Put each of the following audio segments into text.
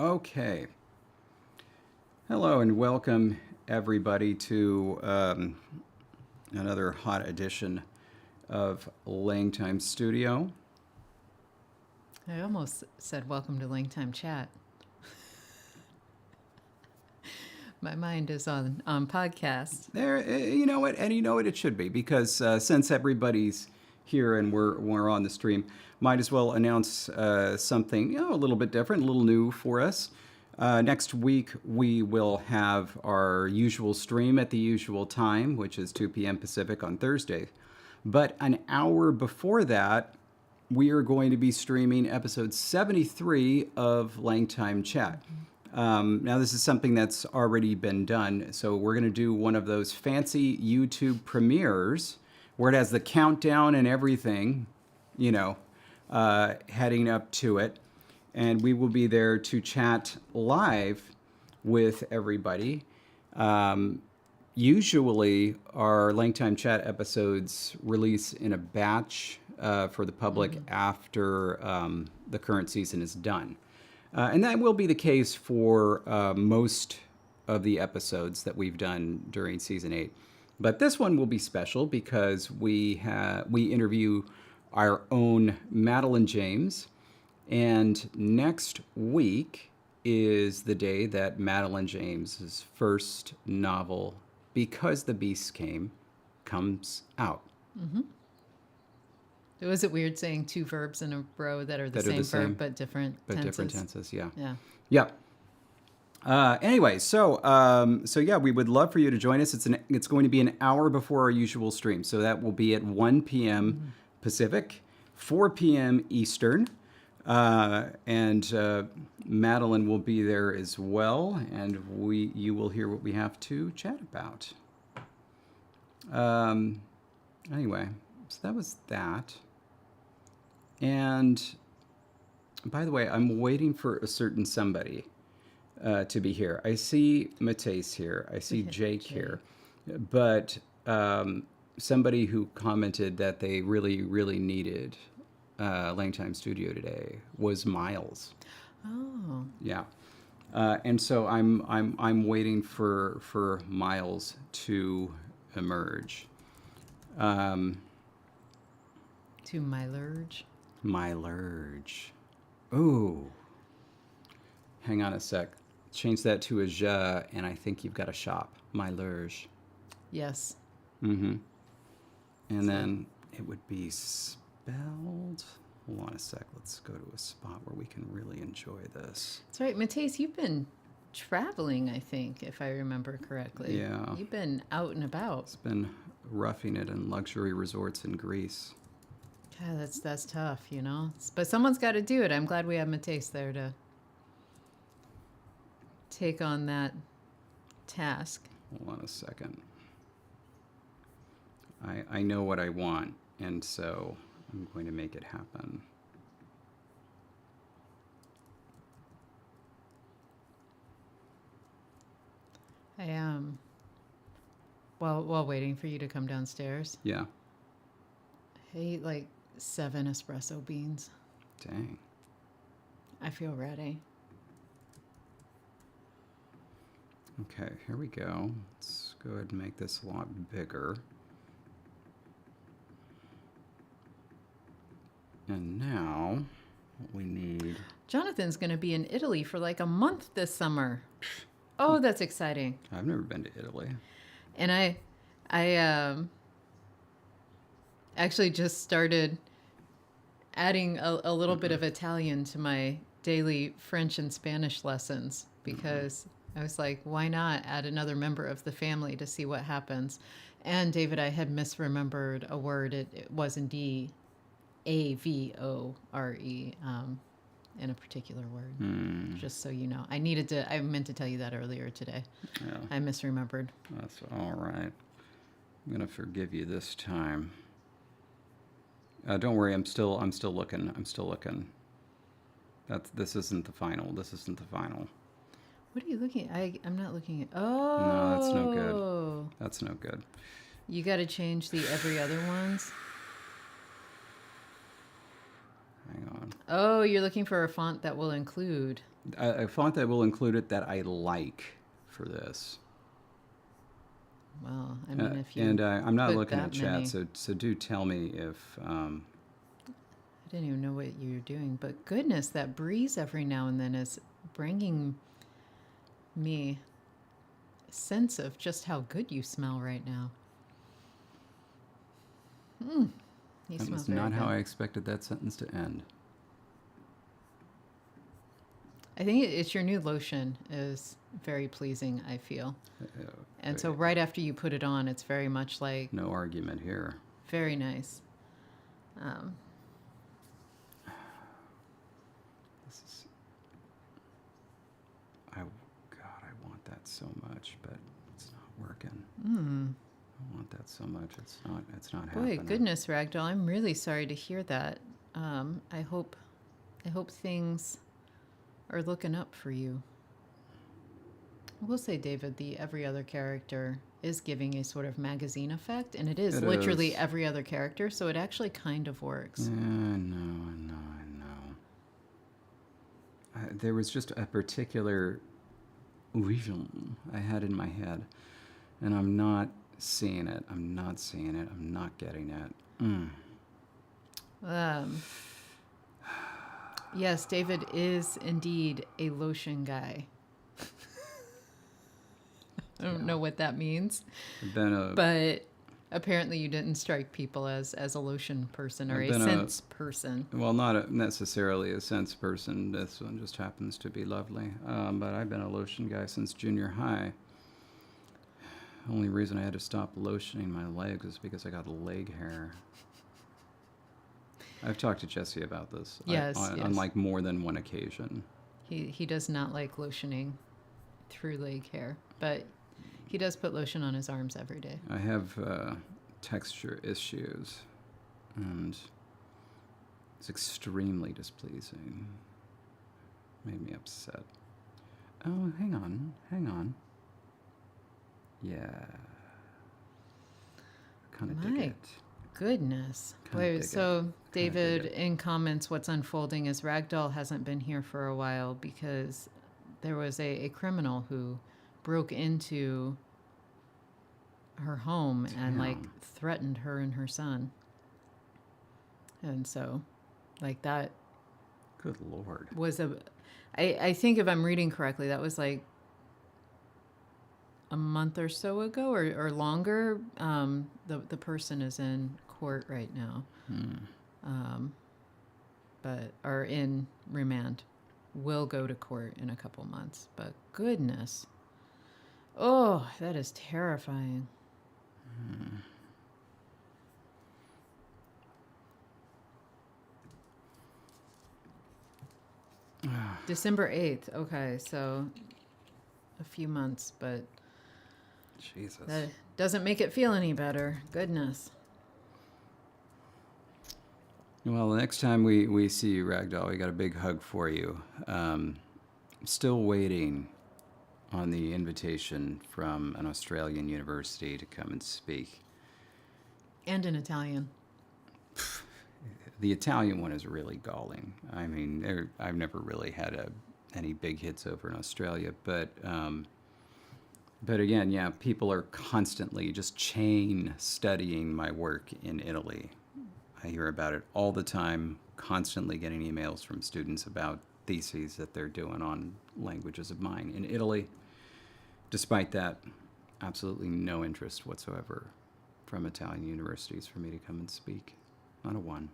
Okay. Hello and welcome everybody to another hot edition of LangTime Studio. I almost said welcome to LangTime Chat. My mind is on podcasts. There, you know what, and you know what it should be because since everybody's here and we're on the stream, might as well announce something a little bit different, a little new for us. Next week we will have our usual stream at the usual time, which is 2 p.m. Pacific on Thursday. But an hour before that, we are going to be streaming episode 73 of LangTime Chat. Now, this is something that's already been done. So we're going to do one of those fancy YouTube premieres where it has the countdown and everything, heading up to it. And we will be there to chat live with everybody. Usually, our LangTime Chat episodes release in a batch for the public after the current season is done. And that will be the case for most of the episodes that we've done during season 8. But this one will be special because we interview our own Madeline James. And next week is the day that Madeline James's first novel, Because the Beast Came, comes out. Mm-hmm. Was it weird saying two verbs in a row that are the same verb but different tenses? Different tenses, yeah. Yeah. Anyway, so yeah, we would love for you to join us. It's going to be an hour before our usual stream, so that will be at 1 p.m. Pacific, 4 p.m. Eastern. And Madeline will be there as well, and you will hear what we have to chat about. Anyway, so that was that. And by the way, I'm waiting for a certain somebody to be here. I see Mateus here. I see Jake here. But somebody who commented that they really, really needed LangTime Studio today was Miles. Oh. Yeah. And so I'm waiting for Miles to emerge. To Mylurge. Mylurge. Ooh. Hang on a sec. Change that to a ja, and I think you've got a shop. Mylurge. Yes. Mm-hmm. And then it would be spelled. Hold on a sec. Let's go to a spot where we can really enjoy this. That's right. Mateus, you've been traveling, I think, if I remember correctly. Yeah. You've been out and about. It's been roughing it in luxury resorts in Greece. Yeah, that's tough, But someone's got to do it. I'm glad we have Mateus there to take on that task. Hold on a second. I know what I want, and so I'm going to make it happen. I am. While waiting for you to come downstairs. Yeah. I ate like 7 espresso beans. Dang. I feel ready. Okay, here we go. Let's go ahead and make this a lot bigger. And now, what we need... Jonathan's going to be in Italy for like a month this summer. Oh, that's exciting. I've never been to Italy. And I actually just started adding a little bit of Italian to my daily French and Spanish lessons because I was like, why not add another member of the family to see what happens? And David, I had misremembered a word. It was indeed AVORE in a particular word, just so you know. I meant to tell you that earlier today. Yeah. I misremembered. That's all right. I'm going to forgive you this time. Don't worry, I'm still looking. This isn't the final. What are you looking at? I'm not looking at... Oh. No, that's no good. That's no good. You got to change the every other ones. Hang on. Oh, you're looking for a font that will include. A font that will include it that I like for this. Well, I mean, if you And I'm not put looking that at chat, many, so do tell me if. I didn't even know what you were doing. But goodness, that breeze every now and then is bringing me a sense of just how good you smell right now. You That smell was very not good. how I expected that sentence to end. I think it's your new lotion is very pleasing, I feel. And so right after you put it on, it's very much like No argument here. very nice. This is. God, I want that so much, but it's not working. I want that so much. It's not. It's not Boy, happening. goodness, Ragdoll, I'm really sorry to hear that. I hope things are looking up for you. I will say, David, the every other character is giving a sort of magazine effect, and it is It literally is. every other character, so it actually kind of works. Yeah, I know. There was just a particular vision I had in my head, and I'm not seeing it. I'm not getting it. Yes, David is indeed a lotion guy. I don't know what that means, I've been a. but apparently you didn't strike people as a lotion person or I've a been scents person. Well, not necessarily a sense person. This one just happens to be lovely. But I've been a lotion guy since junior high. Only reason I had to stop lotioning my legs is because I got leg hair. I've talked to Jesse about this. Yes, on like more than one occasion. He does not like lotioning through leg hair, but he does put lotion on his arms every day. I have texture issues, and it's extremely displeasing. Made me upset. Oh, hang on. Yeah. Kind of dig My it. goodness. Kinda dig Wait, it. so Kinda David, dig it. in comments, what's unfolding is Ragdoll hasn't been here for a while because there was a criminal who broke into her home and like Damn. threatened her and her son. And so, like, that Good Lord. was I think if I'm reading correctly, that was like a month or so ago or longer. The person is in court right now, but are in remand. Will go to court in a couple months. But goodness, oh, that is terrifying. December 8th. Okay, so a few months, but Jesus. that doesn't make it feel any better. Goodness. Well, the next time we see you, Ragdoll, we got a big hug for you. Still waiting on the invitation from an Australian university to come and speak. And in Italian. The Italian one is really galling. I mean, I've never really had any big hits over in Australia, but again, yeah, people are constantly just chain studying my work in Italy. I hear about it all the time, constantly getting emails from students about theses that they're doing on languages of mine in Italy. Despite that, absolutely no interest whatsoever from Italian universities for me to come and speak. Not a one.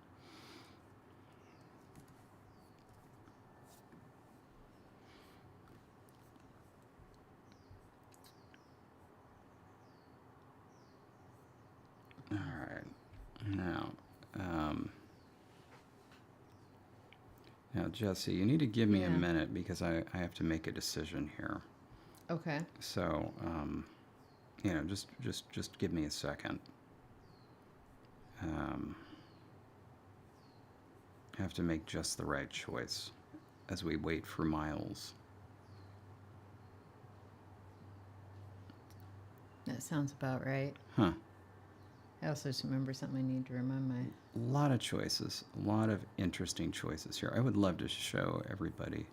All right. Now, Jesse, you need to give me a Yeah. minute because I have to make a decision here. Okay. So, just give me a second. I have to make just the right choice as we wait for Miles. That sounds about right. Huh. I also just remember something I need to remind my. A lot of choices, a lot of interesting choices here. I would love to show everybody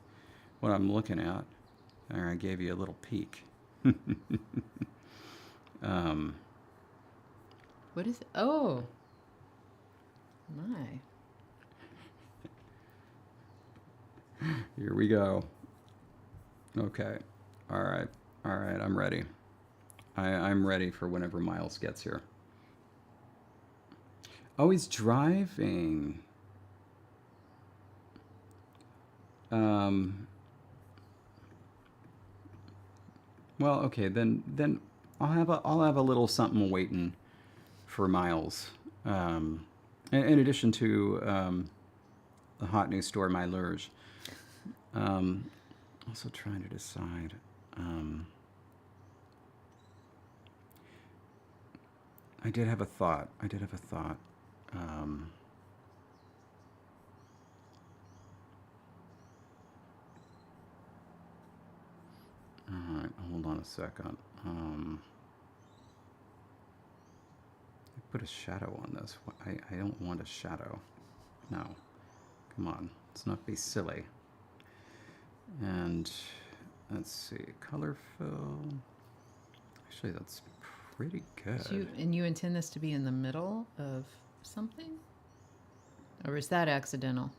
what I'm looking at. There, I gave you a little peek. What is it? Oh, my. Here we go. Okay. All right. All right. I'm ready. I'm ready for whenever Miles gets here. Oh, he's driving. Well, okay, then I'll have a little something waiting for Miles. In addition to the hot new store, My Lurge. Also trying to decide. I did have a thought. All right, hold on a second. Put a shadow on this. I don't want a shadow. No. Come on. Let's not be silly. And let's see. Color fill. Actually, that's pretty good. So you intend this to be in the middle of something? Or is that accidental?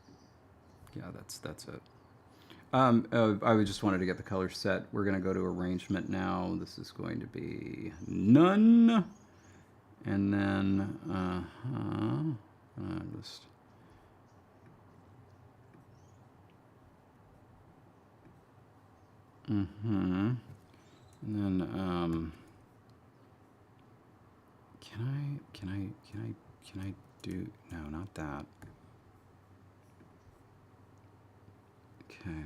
Yeah, that's it. I just wanted to get the color set. We're going to go to arrangement now. This is going to be none. And then, just... And then, can I do, no, not that. Okay.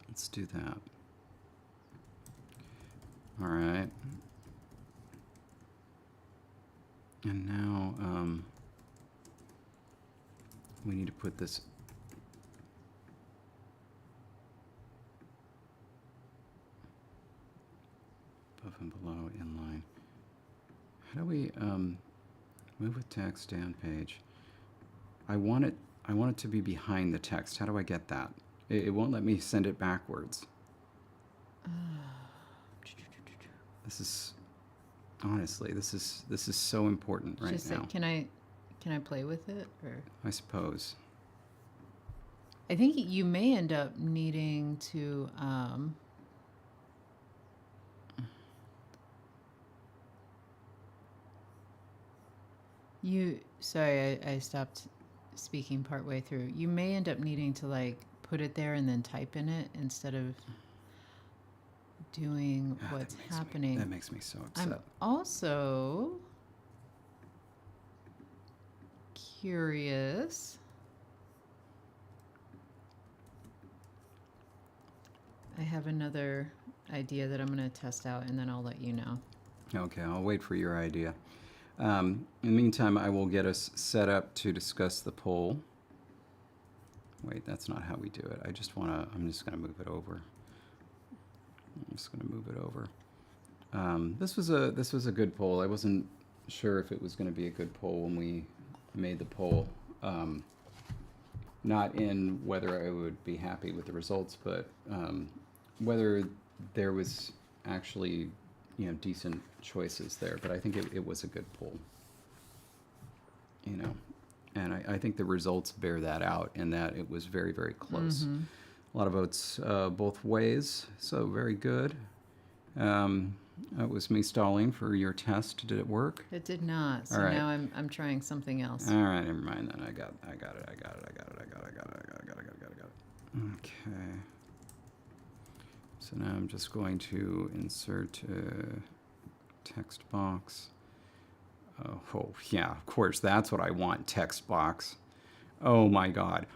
Let's do that. All right. And now, we need to put this above and below inline. How do we move with text and page? I want it to be behind the text. How do I get that? It won't let me send it backwards. This is honestly, this is so important right Just now. Can I play with it, or? I suppose. I think you may end up needing to sorry, I stopped speaking partway through. You may end up needing to like put it there and then type in it instead of doing what's happening. That makes me so upset. I'm also curious. I have another idea that I'm going to test out, and then I'll let you know. Okay, I'll wait for your idea. In the meantime, I will get us set up to discuss the poll. Wait, that's not how we do it. I'm just going to move it over. This was a good poll. I wasn't sure if it was going to be a good poll when we made the poll. Not in whether I would be happy with the results, but whether there was actually, decent choices there. But I think it was a good poll. And I think the results bear that out, in that it was very, very close. Mm-hmm. A lot of votes both ways, so very good. That was me stalling for your test. Did it work? It did not. So right. now I'm trying something else. All right, never mind then. I got it. Okay. So now I'm just going to insert a text box. Oh, yeah, of course, that's what I want, text box. Oh my God.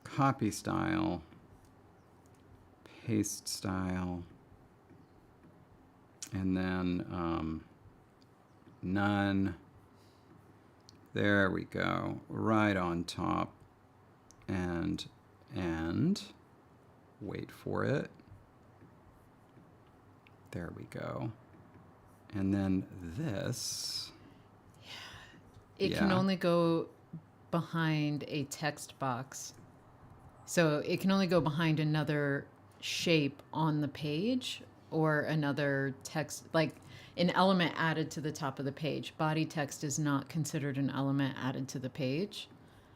Copy style. Paste style. And then none. There we go. Right on top. And wait for it. There we go. And then this. It can only go behind a text box. So it can only go behind another shape on the page or another text, like an element added to the top of the page. Body text is not considered an element added to the page.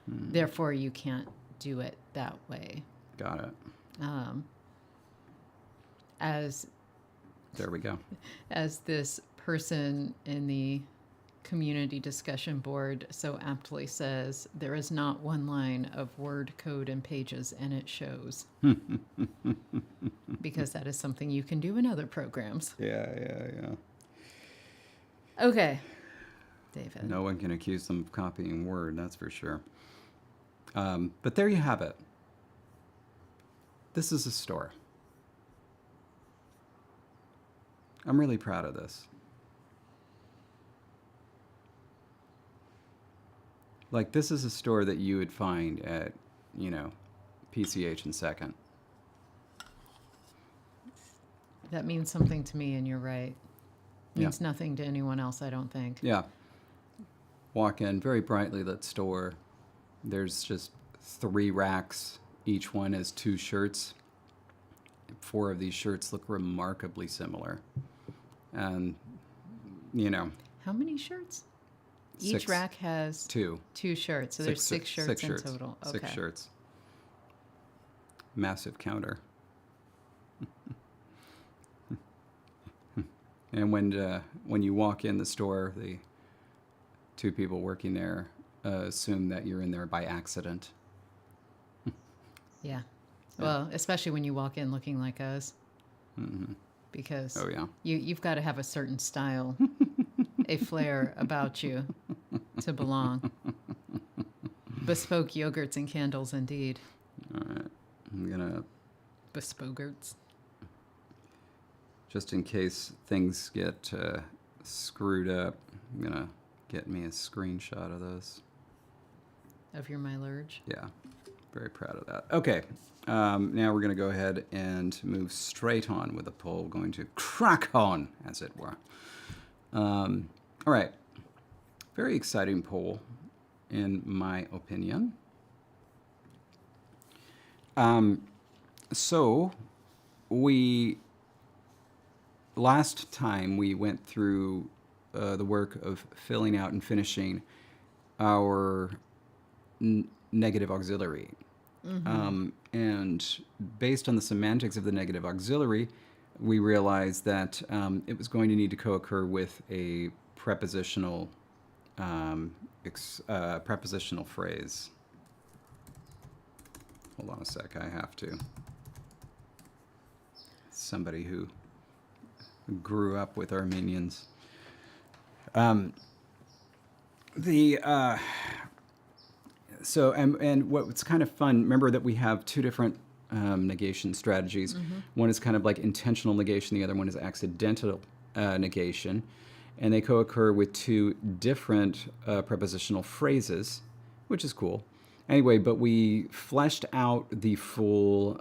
Therefore, you can't do it that way. Got it. As There we go. as this person in the community discussion board so aptly says, there is not one line of word code and pages, and it shows. Because that is something you can do in other programs. Yeah. Okay, David. No one can accuse them of copying Word, that's for sure. But there you have it. This is a store. I'm really proud of this. Like, this is a store that you would find at, PCH and Second. That means something to me, and you're right. Means nothing to anyone else, I don't think. Yeah. Walk in, very brightly lit store. There's just 3 racks. Each one has 2 shirts. 4 of these shirts look remarkably similar. And, How many shirts? Each 6, rack has 2. 2 shirts, so there's 6 shirts in total. Okay. 6 shirts. Massive counter. And when you walk in the store, the 2 people working there assume that you're in there by accident. Yeah. Well, especially when you walk in looking like us. Mm-hmm. Because Oh, yeah. you've got to have a certain style, a flair about you to belong. Bespoke yogurts and candles, indeed. All right. I'm going to, Bespogurts. just in case things get screwed up, I'm going to get me a screenshot of this. Of your Mylurge. Yeah, very proud of that. Okay, now we're going to go ahead and move straight on with the poll. Going to crack on, as it were. All right, very exciting poll, in my opinion. So, last time we went through the work of filling out and finishing our negative auxiliary. And based on the semantics of the negative auxiliary, we realized that it was going to need to co-occur with a prepositional prepositional phrase. Hold on a sec, I have to. Somebody who grew up with Armenians. So what's kind of fun, remember that we have 2 different negation strategies. One is kind of like intentional negation, the other one is accidental negation. And they co-occur with 2 different prepositional phrases, which is cool. Anyway, but we fleshed out the full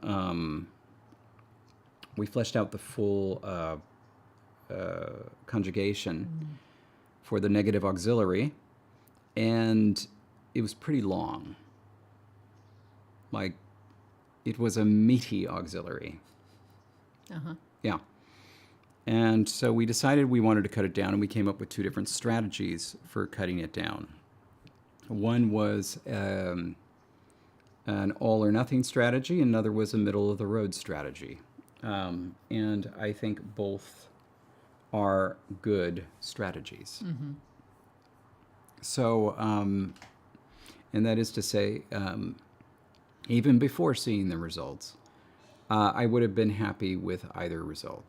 conjugation for the negative auxiliary, and it was pretty long. Like, it was a meaty auxiliary. Yeah. And so we decided we wanted to cut it down, and we came up with 2 different strategies for cutting it down. One was an all or nothing strategy, another was a middle of the road strategy. And I think both are good strategies. So, and that is to say, even before seeing the results, I would have been happy with either result.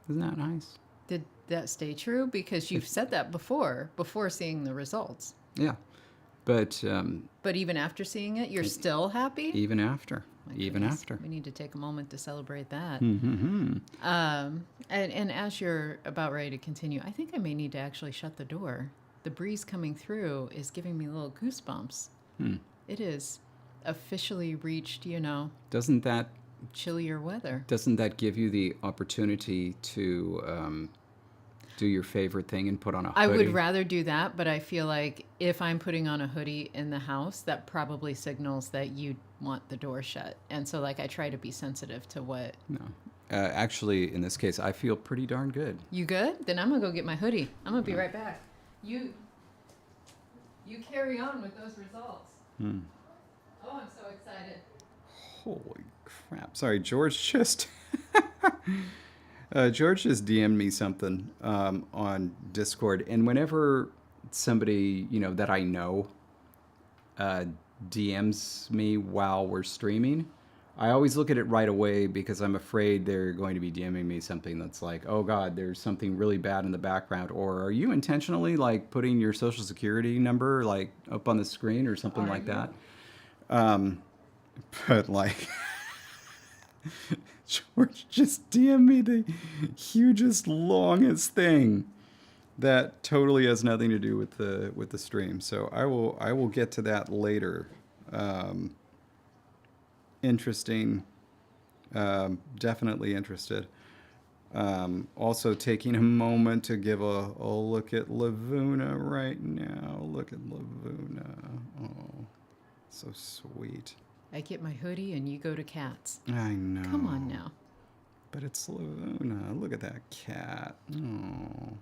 Isn't that nice? Did that stay true? Because you've said that before seeing the results. Yeah. But even after seeing it, you're still happy? even after. My Even goodness. after. We need to take a moment to celebrate that. Mm-hmm. And as you're about ready to continue, I think I may need to actually shut the door. the breeze coming through is giving me little goosebumps. It is officially reached, Doesn't that chillier weather. give you the opportunity to do your favorite thing and put on a hoodie? I would rather do that, but I feel like if I'm putting on a hoodie in the house, that probably signals that you want the door shut. And so, like, I try to be sensitive to what. No. Actually, in this case, I feel pretty darn good. You good? Then I'm going to go get my hoodie. I'm going to be right back. You carry on with those results. Oh, I'm so excited. Holy crap. Sorry, George just... George just DM'd me something on Discord, and whenever somebody, that I know DMs me while we're streaming, I always look at it right away because I'm afraid they're going to be DMing me something that's like, oh God, there's something really bad in the background, or are you intentionally like putting your social security number like up on the screen or something like that? But like... George just DM'd me the hugest, longest thing that totally has nothing to do with the stream. So I will get to that later. Interesting. Definitely interested. Also taking a moment to give a look at Lavuna right now. Look at Lavuna. Oh, so sweet. I get my hoodie and you go to cats. I know. Come on now. But it's Lavuna. Look at that cat. Oh,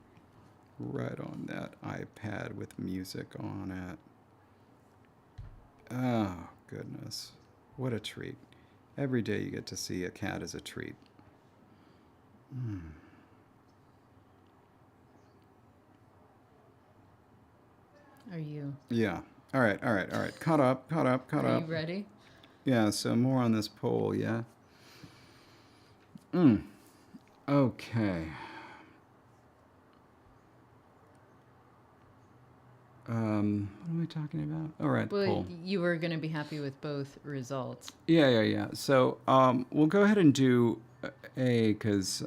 right on that iPad with music on it. Oh, goodness. What a treat. Every day you get to see a cat as a treat. Are you? Yeah. All right. Caught up. Are you ready? Yeah, so more on this poll, yeah? Okay. What am I talking about? All right, Well, poll. you were going to be happy with both results. Yeah. So we'll go ahead and do A, because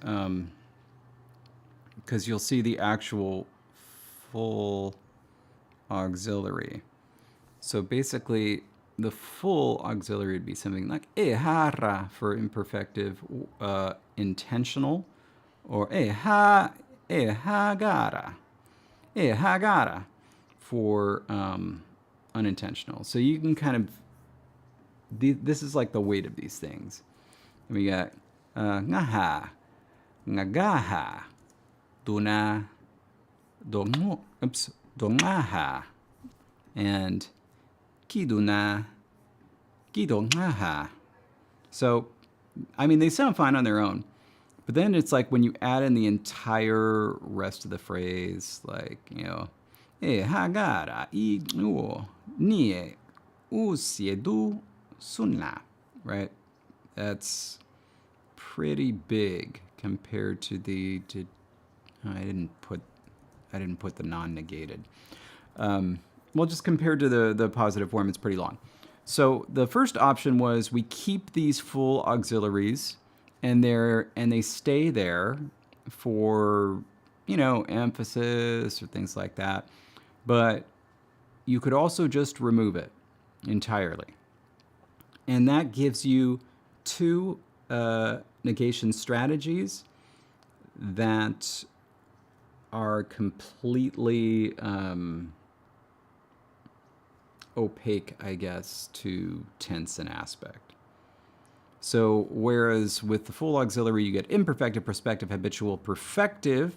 you'll see the actual full auxiliary. So basically, the full auxiliary would be something like hara for imperfective, intentional, or hagara for unintentional. So you can kind of, this is like the weight of these things. We got ngaha, ngagaha, duna, dongaha, and kiduna, kidongaha. So, I mean, they sound fine on their own. But then it's like when you add in the entire rest of the phrase, like, hagara, I, nie, usiedu, sunla, right? That's pretty big compared to I didn't put the non-negated. Well, just compared to the positive form, it's pretty long. So the first option was we keep these full auxiliaries and they stay there for, emphasis or things like that. But you could also just remove it entirely. And that gives you two negation strategies that are completely opaque, I guess, to tense and aspect. So whereas with the full auxiliary, you get imperfective, prospective, habitual, perfective.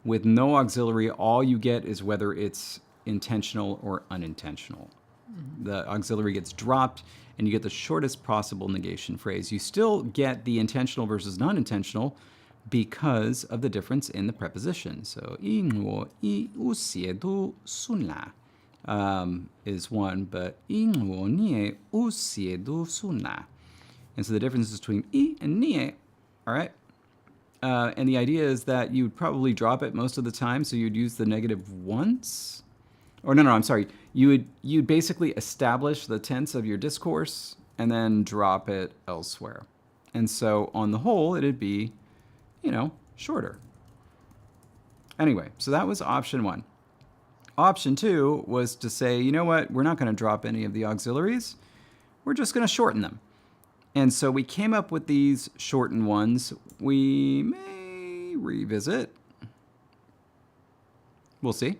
With no auxiliary, all you get is whether it's intentional or unintentional. The auxiliary gets dropped, and you get the shortest possible negation phrase. You still get the intentional versus non-intentional because of the difference in the preposition. So, inwo I usiedu sunla is one, but inwo nie usiedu sunla. And so the difference between I and nie, all right? And the idea is that you would probably drop it most of the time, so you'd use the negative once. Or no, I'm sorry. You'd basically establish the tense of your discourse and then drop it elsewhere. And so on the whole, it'd be, shorter. Anyway, so that was option one. Option 2 was to say, you know what, we're not going to drop any of the auxiliaries. We're just going to shorten them. And so we came up with these shortened ones. We may revisit. We'll see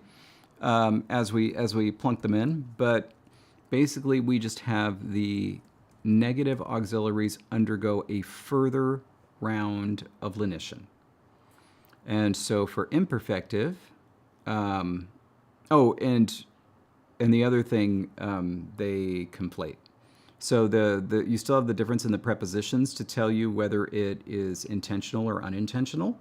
as we plunk them in. But basically, we just have the negative auxiliaries undergo a further round of lenition. And so for imperfective, and the other thing, they conflate. So you still have the difference in the prepositions to tell you whether it is intentional or unintentional.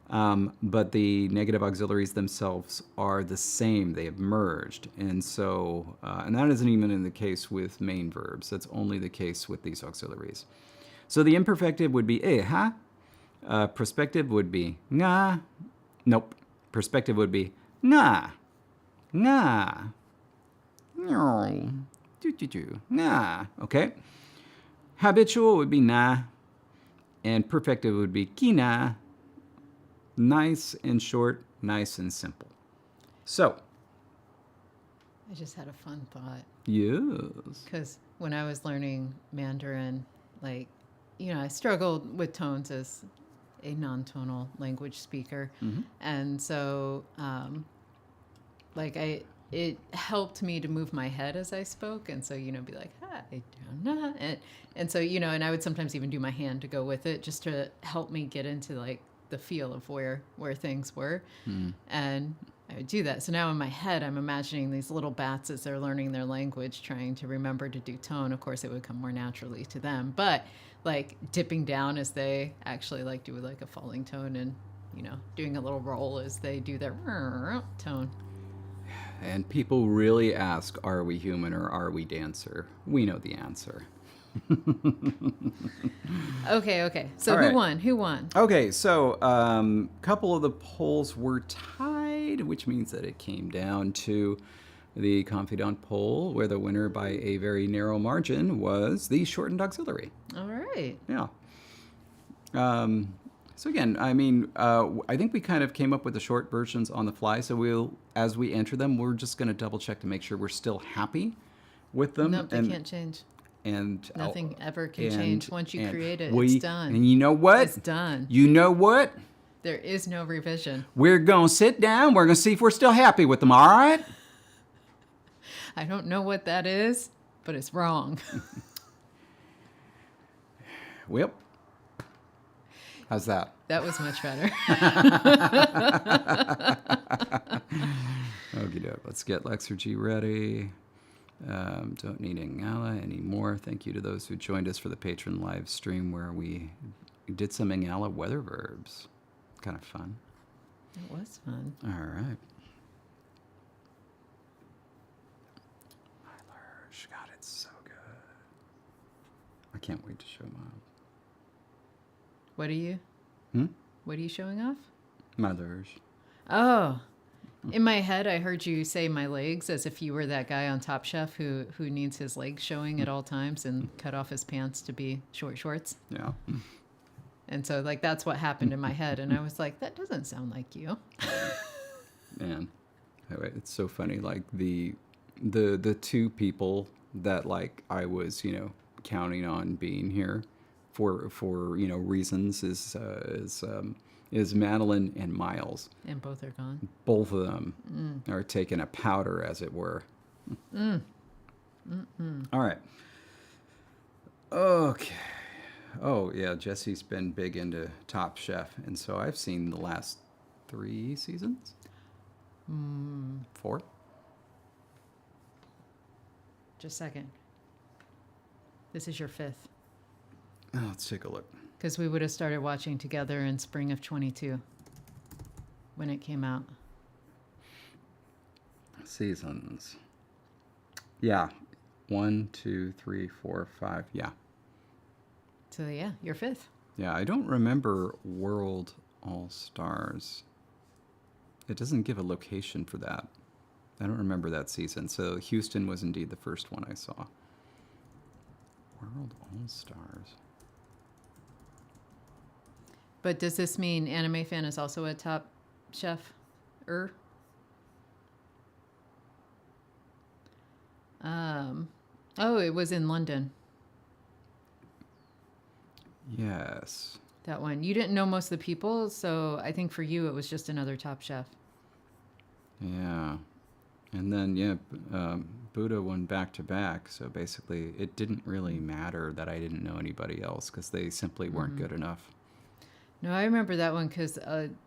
But the negative auxiliaries themselves are the same. They have merged. And so, and that isn't even in the case with main verbs. That's only the case with these auxiliaries. So the imperfective would be ha. Prospective would be nga. Nope. Perspective would be nga. Nga. No. Nah. Okay. Habitual would be na. And perfective would be kina. Nice and short, nice and simple. So. I just had a fun thought. Yes. Because when I was learning Mandarin, like, I struggled with tones as a non-tonal language speaker. Mm-hmm. And so, it helped me to move my head as I spoke. And so, be like, I don't know. And so, and I would sometimes even do my hand to go with it just to help me get into like the feel of where things were. Mm. And I would do that. So now in my head, I'm imagining these little bats as they're learning their language, trying to remember to do tone. Of course, it would come more naturally to them. But like dipping down as they actually like do like a falling tone and, doing a little roll as they do their tone. And people really ask, are we human or are we dancer? We know the answer. Okay. So right. Who won? Okay, so a couple of the polls were tied, which means that it came down to the confidant poll, where the winner by a very narrow margin was the shortened auxiliary. All right. Yeah. So again, I think we kind of came up with the short versions on the fly. So as we enter them, we're just going to double check to make sure we're still happy with them. Nope, they can't change. And nothing ever can change. Once you create it, it's done. And you know what? It's done. You know what? There is no revision. We're going to sit down. We're going to see if we're still happy with them, all right? I don't know what that is, but it's wrong. Well, how's that? That was much better. Okie doke. Let's get Lexergy ready. Don't need Ingala anymore. Thank you to those who joined us for the Patreon live stream where we did some Ingala weather verbs. Kind of fun. It was fun. All right. My Lurch. God, it's so good. I can't wait to show them off. What are you? What are you showing off? My Lurch. Oh. In my head, I heard you say my legs as if you were that guy on Top Chef who needs his legs showing at all times and cut off his pants to be short shorts. Yeah. And so, like, that's what happened in my head. And I was like, that doesn't sound like you. Man, it's so funny. Like, the two people that, like, I was, counting on being here for reasons is Madeline and Miles. And both are gone. Both of them are taking a powder, as it were. All right. Okay. Oh, yeah, Jesse's been big into Top Chef, and so I've seen the last 3 seasons. 4? Just a second. This is your 5th. Oh, let's take a look. Because we would have started watching together in spring of 22 when it came out. Seasons. Yeah. 1, 2, 3, 4, 5. Yeah. So, yeah, you're 5th. Yeah, I don't remember World All-Stars. It doesn't give a location for that. I don't remember that season. So Houston was indeed the first one I saw. World All-Stars. But does this mean Anime Fan is also a Top Chef? Oh, it was in London. Yes. That one. You didn't know most of the people, so I think for you it was just another Top Chef. Yeah. And then, yeah, Buddha won back to back. So basically, it didn't really matter that I didn't know anybody else because they simply weren't good enough. No, I remember that one because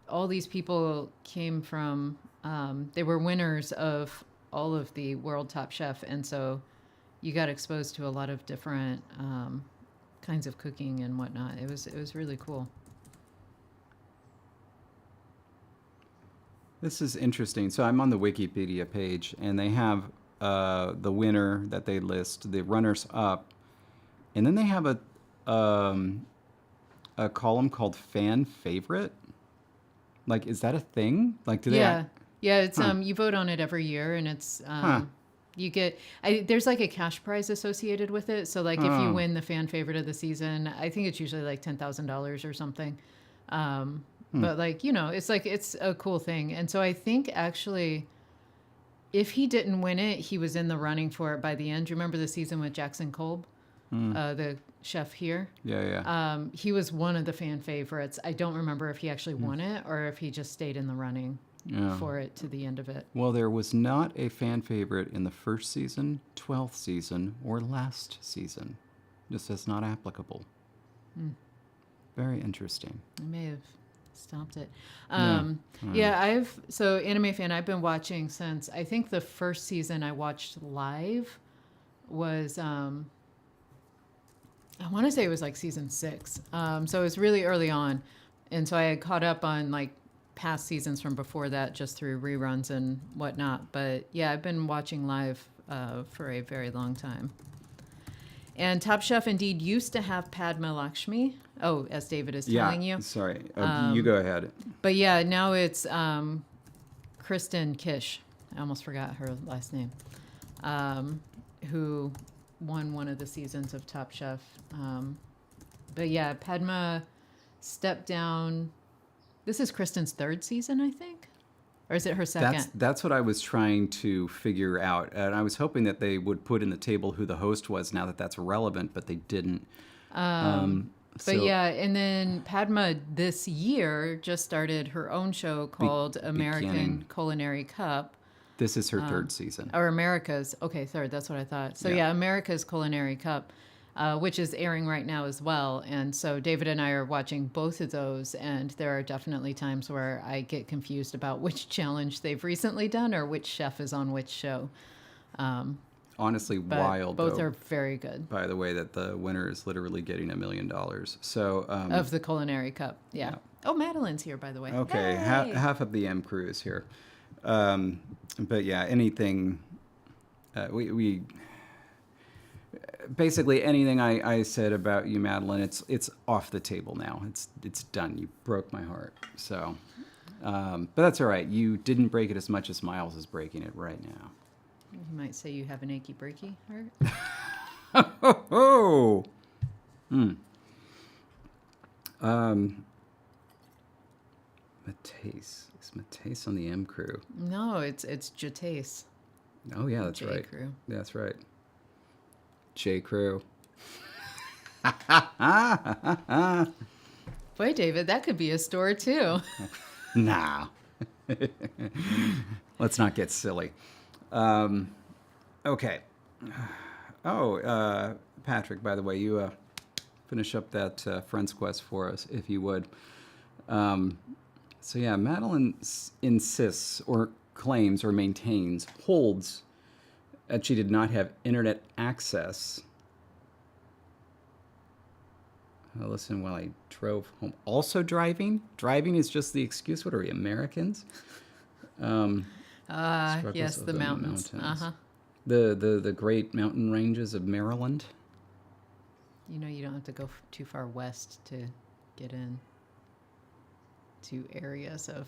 all these people came from, they were winners of all of the World Top Chef. And so you got exposed to a lot of different kinds of cooking and whatnot. It was really cool. This is interesting. So I'm on the Wikipedia page, and they have the winner that they list, the runners up, and then they have a column called fan favorite. Like, is that a thing? Like, do they? Yeah. Yeah, it's Huh. you vote on it every year and it's Huh. you get there's like a cash prize associated with it. So like if you Oh. win the fan favorite of the season, I think it's usually like $10,000 or something. But like, it's like it's a cool thing. And so I think actually if he didn't win it, he was in the running for it by the end. Do you remember the season with Jackson Kolb, the chef here? Yeah, yeah. He was one of the fan favorites. I don't remember if he actually won it or if he just stayed in the running Yeah. for it to the end of it. Well, there was not a fan favorite in the first season, 12th season, or last season. This is not applicable. Very interesting. I may have stopped it. Yeah. Yeah, so anime fan, I've been watching since I think the first season I watched live was, I want to say it was like season 6. So it was really early on. And so I had caught up on like past seasons from before that just through reruns and whatnot. But yeah, I've been watching live for a very long time. And Top Chef indeed used to have Padma Lakshmi. Oh, as David is telling you. Sorry. You go ahead. But yeah, now it's Kristen Kish. I almost forgot her last name. Who won one of the seasons of Top Chef. But yeah, Padma stepped down. This is Kristen's 3rd season, I think. Or is it her second? That's what I was trying to figure out, and I was hoping that they would put in the table who the host was. Now that that's relevant, but they didn't. But yeah, and then Padma this year just started her own show called American beginning. Culinary Cup. This is her 3rd season. Or America's. Okay, 3rd. That's what I thought. So yeah, America's Culinary Cup, which is airing right now as well. And so David and I are watching both of those. And there are definitely times where I get confused about which challenge they've recently done or which chef is on which show. Honestly, But wild. both though, are very good. by the way, that the winner is literally getting $1 million. So Of the Culinary Cup. Yeah. Oh, Madeline's here, by the way. okay, Hey! half of the M crew is here. But yeah, anything we basically anything I said about you, Madeline, it's off the table now. It's done. You broke my heart. So, but that's all right. You didn't break it as much as Miles is breaking it right now. You might say you have an achy breaky heart. Oh. Matisse. Is Matisse on the M crew? No, it's Jatace. Oh yeah, that's J right. crew. That's right. J crew. Boy, David, that could be a store too. Nah. Let's not get silly. Okay. Oh, Patrick, by the way, you finish up that Friends Quest for us, if you would. So yeah, Madeline insists or claims or maintains, holds that she did not have internet access. Listen, while I drove home. Also driving? Driving is just the excuse. What are we, Americans? Struggles Yes, of the mountains. Uh-huh. The great mountain ranges of Maryland. You know, you don't have to go too far west to get in to areas of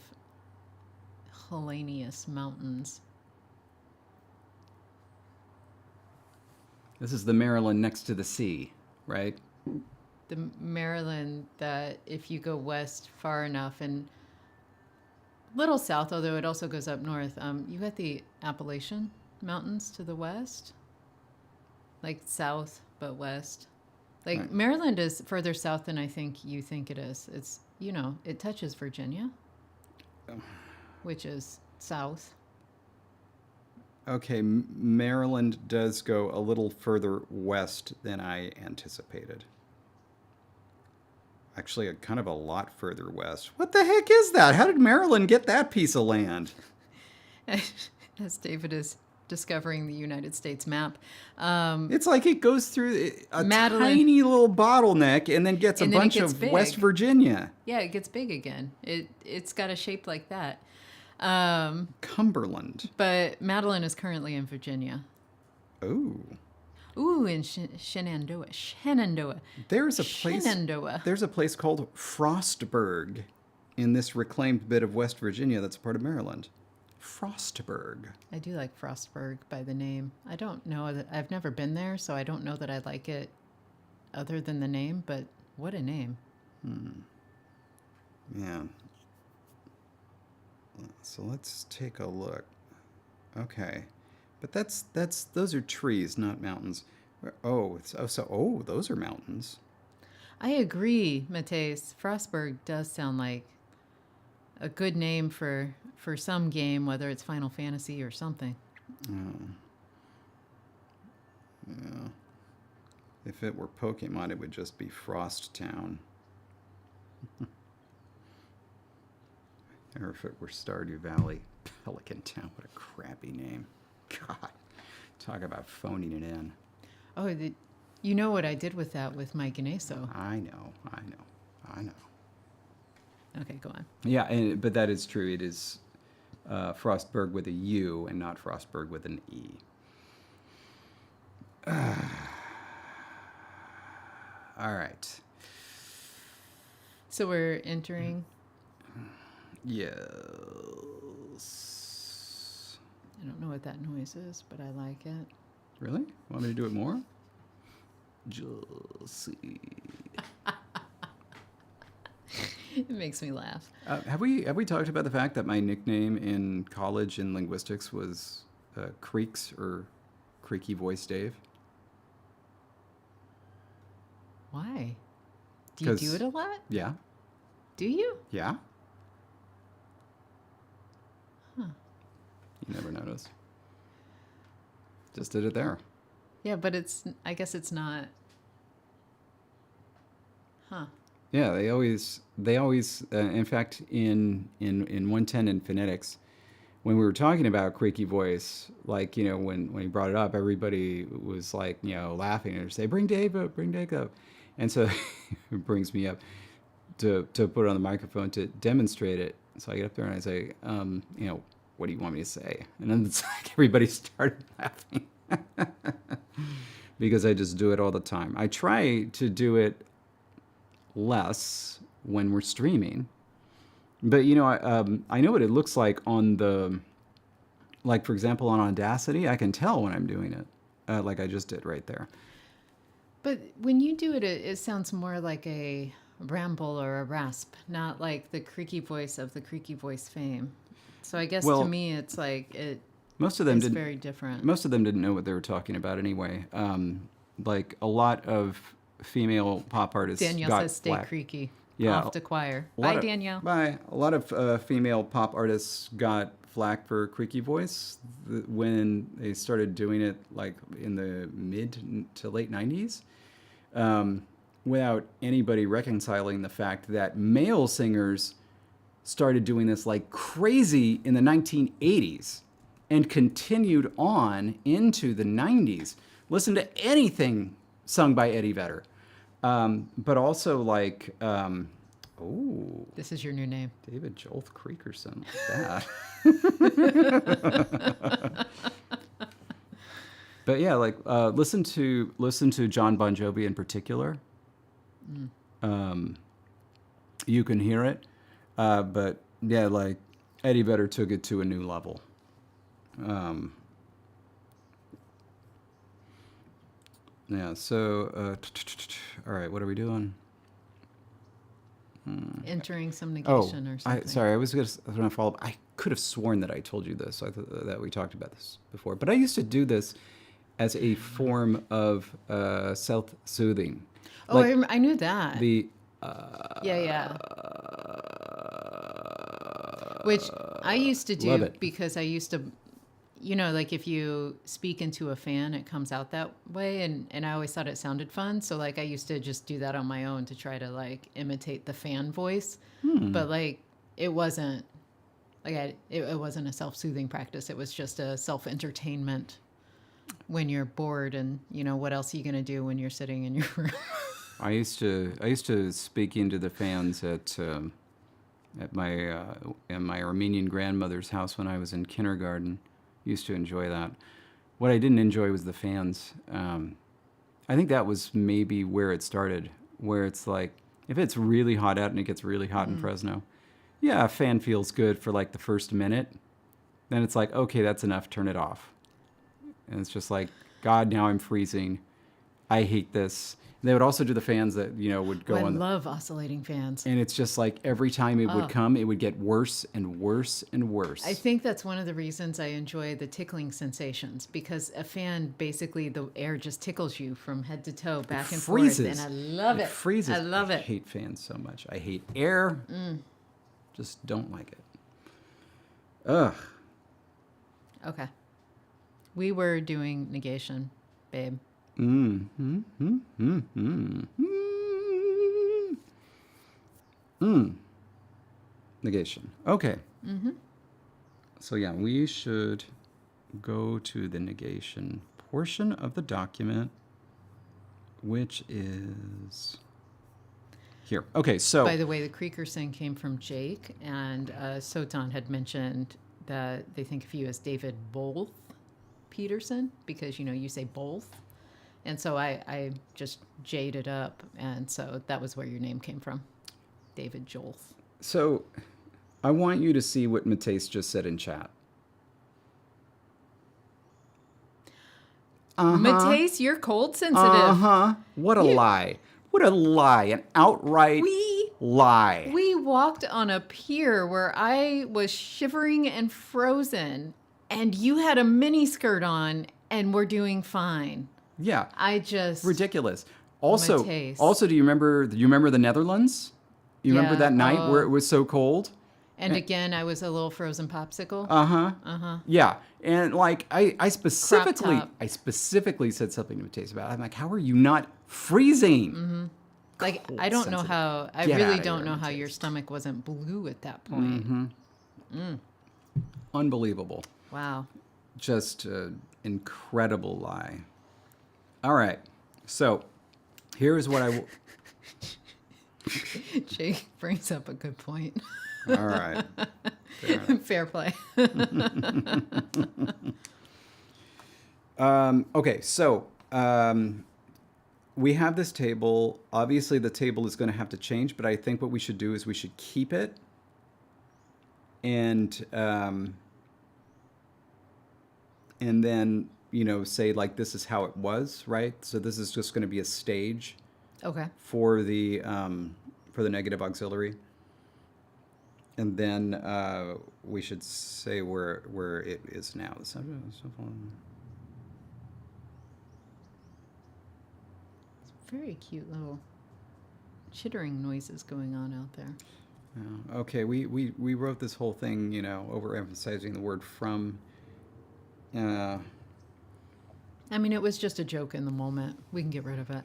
Hellenius mountains. This is the Maryland next to the sea, right? The Maryland that if you go west far enough and little south, although it also goes up north, you got the Appalachian Mountains to the west. like south but west. Like Right. Maryland is further south than I think you think it is. It's, it touches Virginia, which is south. Okay, Maryland does go a little further west than I anticipated. Actually, kind of a lot further west. What the heck is that? How did Maryland get that piece of land? As David is discovering the United States map. It's like it goes through a Madeline, tiny little bottleneck and then gets a and then it bunch gets of West big. Virginia. Yeah, it gets big again. It's got a shape like that. Cumberland. But Madeline is currently in Virginia. Oh. Ooh, in Shenandoah. There's a place Shenandoah. there's a place called Frostburg in this reclaimed bit of West Virginia that's a part of Maryland. Frostburg. I do like Frostburg by the name. I don't know that I've never been there, so I don't know that I like it other than the name, but what a name. Yeah. So let's take a look. Okay. But those are trees, not mountains. Those are mountains. I agree, Mateus. Frostburg does sound like a good name for some game, whether it's Final Fantasy or something. Oh. Yeah. If it were Pokemon, it would just be Frost Town. Or if it were Stardew Valley, Pelican Town. What a crappy name. God. Talk about phoning it in. Oh, you know what I did with that with my Ganeso. I know. Okay, go on. Yeah, but that is true. It is Frostburg with a U and not Frostburg with an E. All right. So we're entering. Yes. I don't know what that noise is, but I like it. Really? Want me to do it more? Just see. It makes me laugh. Have we talked about the fact that my nickname in college in linguistics was Creaks or Creaky Voice Dave? Why? Do you 'Cause- do it a lot? Yeah. Do you? Yeah. Huh. You never noticed. Just did it there. Yeah, but I guess it's not. Huh. Yeah, they always. In fact, in 110 in phonetics, when we were talking about creaky voice, like when he brought it up, everybody was like laughing and say, "Bring Dave up, bring Dave up," and so it brings me up to put it on the microphone to demonstrate it. So I get up there and I say, what do you want me to say? And then it's like everybody started laughing because I just do it all the time. I try to do it less when we're streaming, but I know what it looks like on like for example on Audacity. I can tell when I'm doing it, like I just did right there. But when you do it, it sounds more like a ramble or a rasp, not like the creaky voice of the creaky voice fame. So I guess Well, to me, it's like most of them it's didn't. very different. Most of them didn't know what they were talking about anyway. Like a lot of female pop artists Danielle got says stay flack. creaky. Yeah, Off to choir. a lot Bye, of- Danielle. Bye. A lot of female pop artists got flack for creaky voice when they started doing it, like in the mid to late 90s, without anybody reconciling the fact that male singers started doing this like crazy in the 1980s and continued on into the 90s. Listen to anything sung by Eddie Vedder. But also like, This is your new name. David Jolth Creakerson, like that. But yeah, like listen to John Bon Jovi in particular. You can hear it, but yeah, like Eddie Vedder took it to a new level. Yeah. So, all right, what are we doing? Entering some negation or something. Sorry, I was going to follow up. I could have sworn that I told you this. I thought that we talked about this before, but I used to do this as a form of self-soothing. Oh, Like I knew that. the Yeah. Which I used to love do it. because I used to, like if you speak into a fan, it comes out that way. And I always thought it sounded fun. So like I used to just do that on my own to try to like imitate the fan voice. But like it wasn't it wasn't a self-soothing practice. It was just a self-entertainment when you're bored and what else are you going to do when you're sitting in your room? I used to speak into the fans at my in my Armenian grandmother's house when I was in kindergarten. Used to enjoy that. What I didn't enjoy was the fans. I think that was maybe where it started, where it's like if it's really hot out and it gets really hot in Fresno, yeah, a fan feels good for like the first minute. Then it's like, okay, that's enough, turn it off. And it's just like, God, now I'm freezing. I hate this. And they would also do the fans that, would go I on. love oscillating fans. And it's just like every time it would come, it would get worse and worse and worse. I think that's one of the reasons I enjoy the tickling sensations, because a fan, basically the air just tickles you from head to toe, back and forth. And I love it. It freezes. I love it. I hate fans so much. I hate air. Just don't like it. Ugh. Okay. We were doing negation, babe. Negation. Okay. So yeah, we should go to the negation portion of the document, which is here. Okay, so By the way, the Creaker thing came from Jake, and Sotan had mentioned that they think of you as David Bolth Peterson because you say both. And so I just jaded up, and so that was where your name came from, David Jolth. So I want you to see what Mateus just said in chat. Mateus, you're cold sensitive. What a lie. What a lie. An outright lie. We walked on a pier where I was shivering and frozen, and you had a mini skirt on, and we're doing fine. Yeah. I just Ridiculous. Also, Mateus. do you remember the Netherlands? You remember Yeah. that night where it was so cold? And again, I was a little frozen popsicle. Yeah. And like I specifically top. said something to Mateus about it. I'm like, how are you not freezing? Like, I don't know how, I Get really outta don't here, know how Mateus. your stomach wasn't blue at that point. Unbelievable. Wow. Just an incredible lie. All right. So here's what I will. Jake brings up a good point. All right. Fair play. Okay. So we have this table. Obviously, the table is going to have to change, but I think what we should do is we should keep it and then say like this is how it was, right? So this is just going to be a stage Okay. for the negative auxiliary, and then we should say where it is now. The subject. Very cute little chittering noises going on out there. Okay, we wrote this whole thing, overemphasizing the word from. I mean, it was just a joke in the moment. We can get rid of it.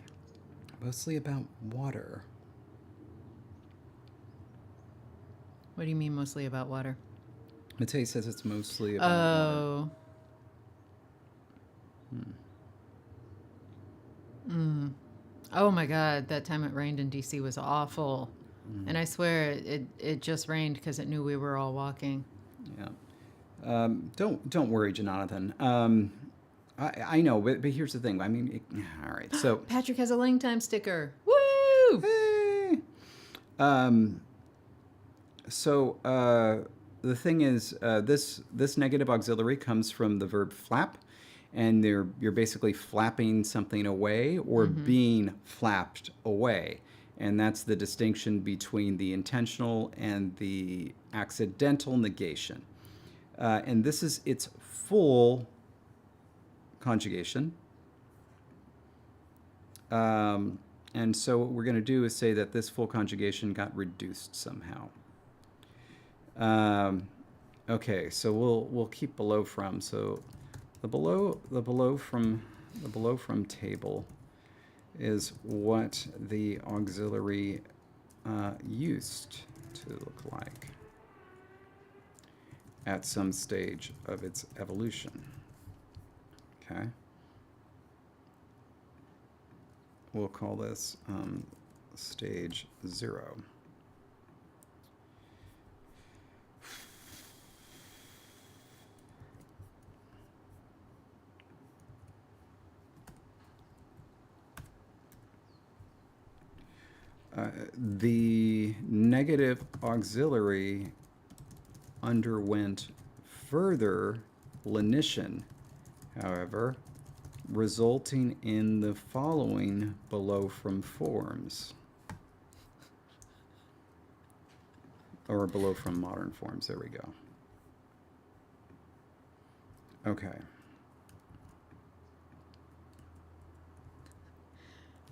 Mostly about water. What do you mean mostly about water? Matei says it's mostly about water. Oh my God, that time it rained in DC was awful. And I swear it just rained because it knew we were all walking. Yeah. Don't worry, Jonathan. I know, but here's the thing. I mean, all right. So Patrick has a LangTime sticker. Woo! hey. The thing is, this negative auxiliary comes from the verb flap, and you're basically flapping something away or being flapped away. And that's the distinction between the intentional and the accidental negation. And this is its full conjugation. And so what we're going to do is say that this full conjugation got reduced somehow. Okay, so we'll keep below from. So the below from table is what the auxiliary used to look like at some stage of its evolution. Okay. We'll call this stage 0. The negative auxiliary underwent further lenition, however, resulting in the following below from forms. Or below from modern forms. There we go. Okay.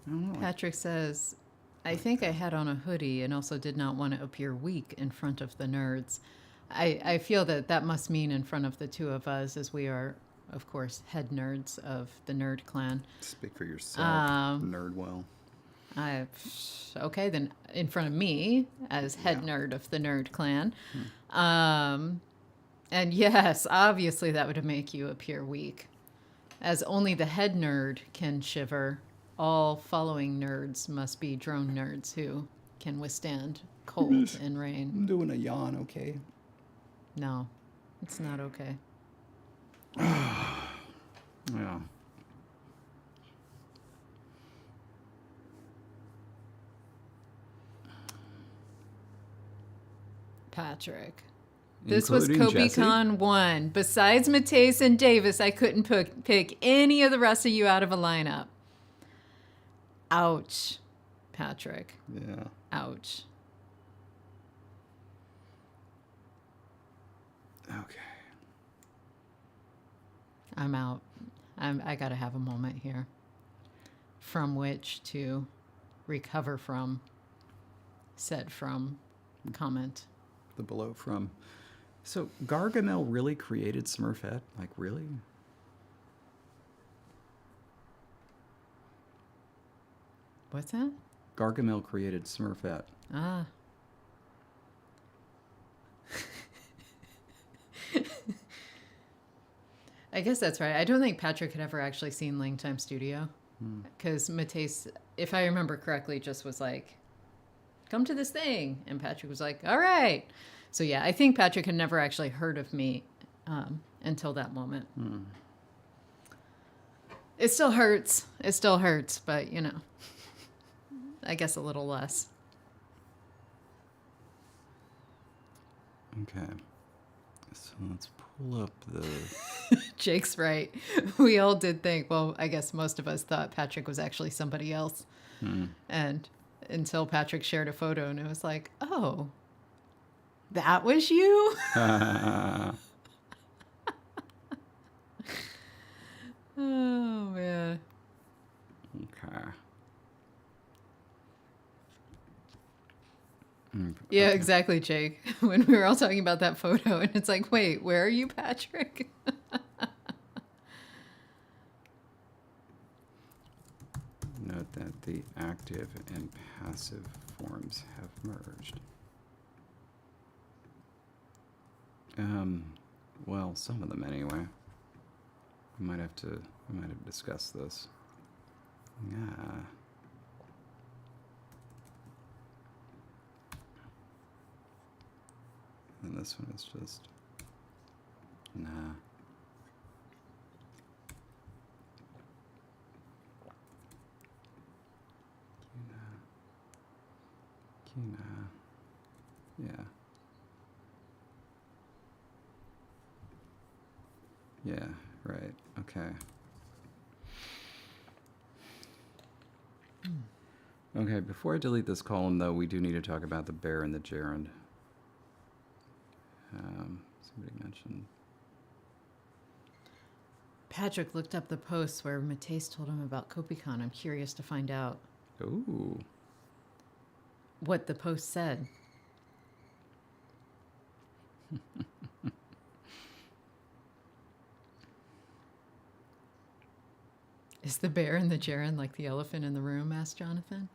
I don't know. Patrick says, I think I had on a hoodie and also did not want to appear weak in front of the nerds. I feel that that must mean in front of the two of us, as we are, of course, head nerds of the nerd clan. Speak for yourself, Nerdwell. Okay, then in front of me as head nerd of the nerd clan. And yes, obviously that would make you appear weak. As only the head nerd can shiver, all following nerds must be drone nerds who can withstand cold and rain. I'm doing a yawn, okay? No, it's not okay. Yeah. Patrick. This was Including Jesse? KobeCon 1. Besides Mateus and Davis, I couldn't pick any of the rest of you out of a lineup. Ouch, Patrick. Yeah. Ouch. Okay. I'm out. I got to have a moment here from which to recover from said from comment. The below from. So Gargamel really created Smurfette? Like, really? What's that? Gargamel created Smurfette. Ah. I guess that's right. I don't think Patrick had ever actually seen LangTime Studio. Because Mateus, if I remember correctly, just was like, come to this thing. And Patrick was like, all right. So yeah, I think Patrick had never actually heard of me until that moment. It still hurts. It still hurts, but you know, I guess a little less. Okay. So let's pull up the... Jake's right. We all did think, well, I guess most of us thought Patrick was actually somebody else. And until Patrick shared a photo and it was like, oh, that was you? Oh, man. Okay. Yeah, exactly, Jake. When we were all talking about that photo, and it's like, wait, where are you, Patrick? Note that the active and passive forms have merged. Well, some of them anyway. We might have discussed this. Yeah. And this one is just, nah. Kina. Yeah. Yeah, right. Okay. Okay, before I delete this column, though, we do need to talk about the bear and the gerund. Somebody mentioned. Patrick looked up the post where Mateus told him about Copicon. I'm curious to find out Ooh. what the post said. Is the bear in the gerund like the elephant in the room? Asked Jonathan.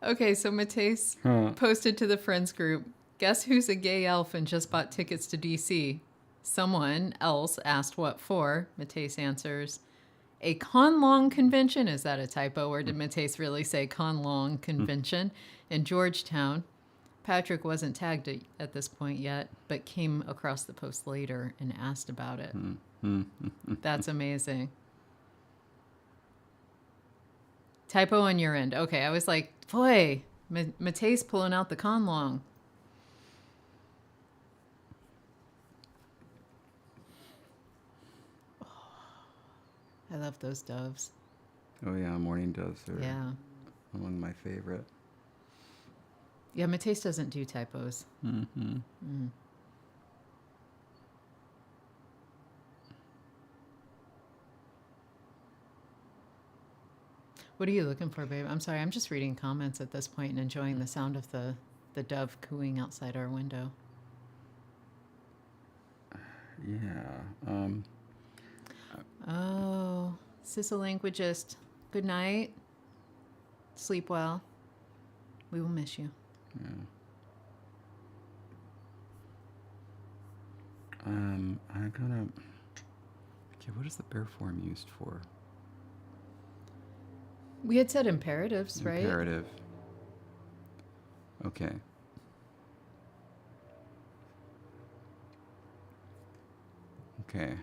Okay, so Mateus posted to the friends group, guess who's a gay elf and just bought tickets to DC? Someone else asked what for. Mateus answers, a conlong convention. Is that a typo, or did Mateus really say conlong convention in Georgetown? Patrick wasn't tagged at this point yet, but came across the post later and asked about it. That's amazing. Typo on your end. Okay, I was like, boy, Mateus pulling out the conlong. I love those doves. Oh yeah, morning doves are Yeah. among my favorite. Yeah, Mateus doesn't do typos. What are you looking for, babe? I'm sorry, I'm just reading comments at this point and enjoying the sound of the dove cooing outside our window. Yeah. Oh, Languagist. Good night. Sleep well. We will miss you. Yeah. I'm gonna. Okay, what is the bear form used for? We had said imperatives, right? Imperative. Okay. Okay.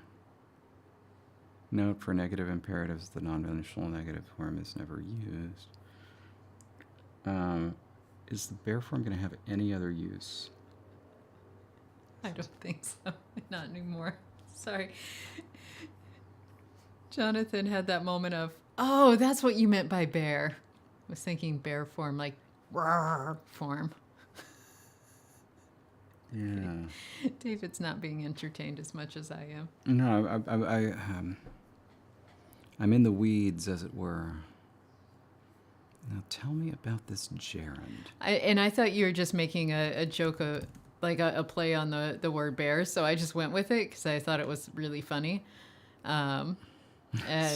Note for negative imperatives, the non-volitional negative form is never used. Is the bear form going to have any other use? I don't think so. Not anymore. Sorry. Jonathan had that moment of, oh, that's what you meant by bear. I was thinking bear form, like roar form. Yeah. David's not being entertained as much as I am. No, I'm in the weeds, as it were. Now tell me about this gerund. I thought you were just making a joke, like a play on the word bear, so I just went with it because I thought it was really funny. And,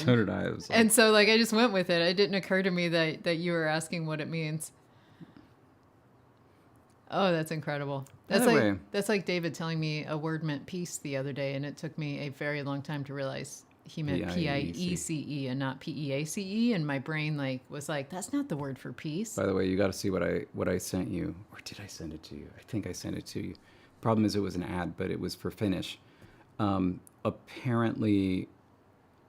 So did I. It was like, and so like I just went with it. It didn't occur to me that you were asking what it means. Oh, that's incredible. That's By the like way- that's like David telling me a word meant peace the other day, and it took me a very long time to realize he meant P-I-E-C-E and not P-E-A-C-E, and my brain was like, that's not the word for peace. by the way, you got to see what I sent you, or did I send it to you? I think I sent it to you. Problem is, it was an ad, but it was for Finnish. Apparently,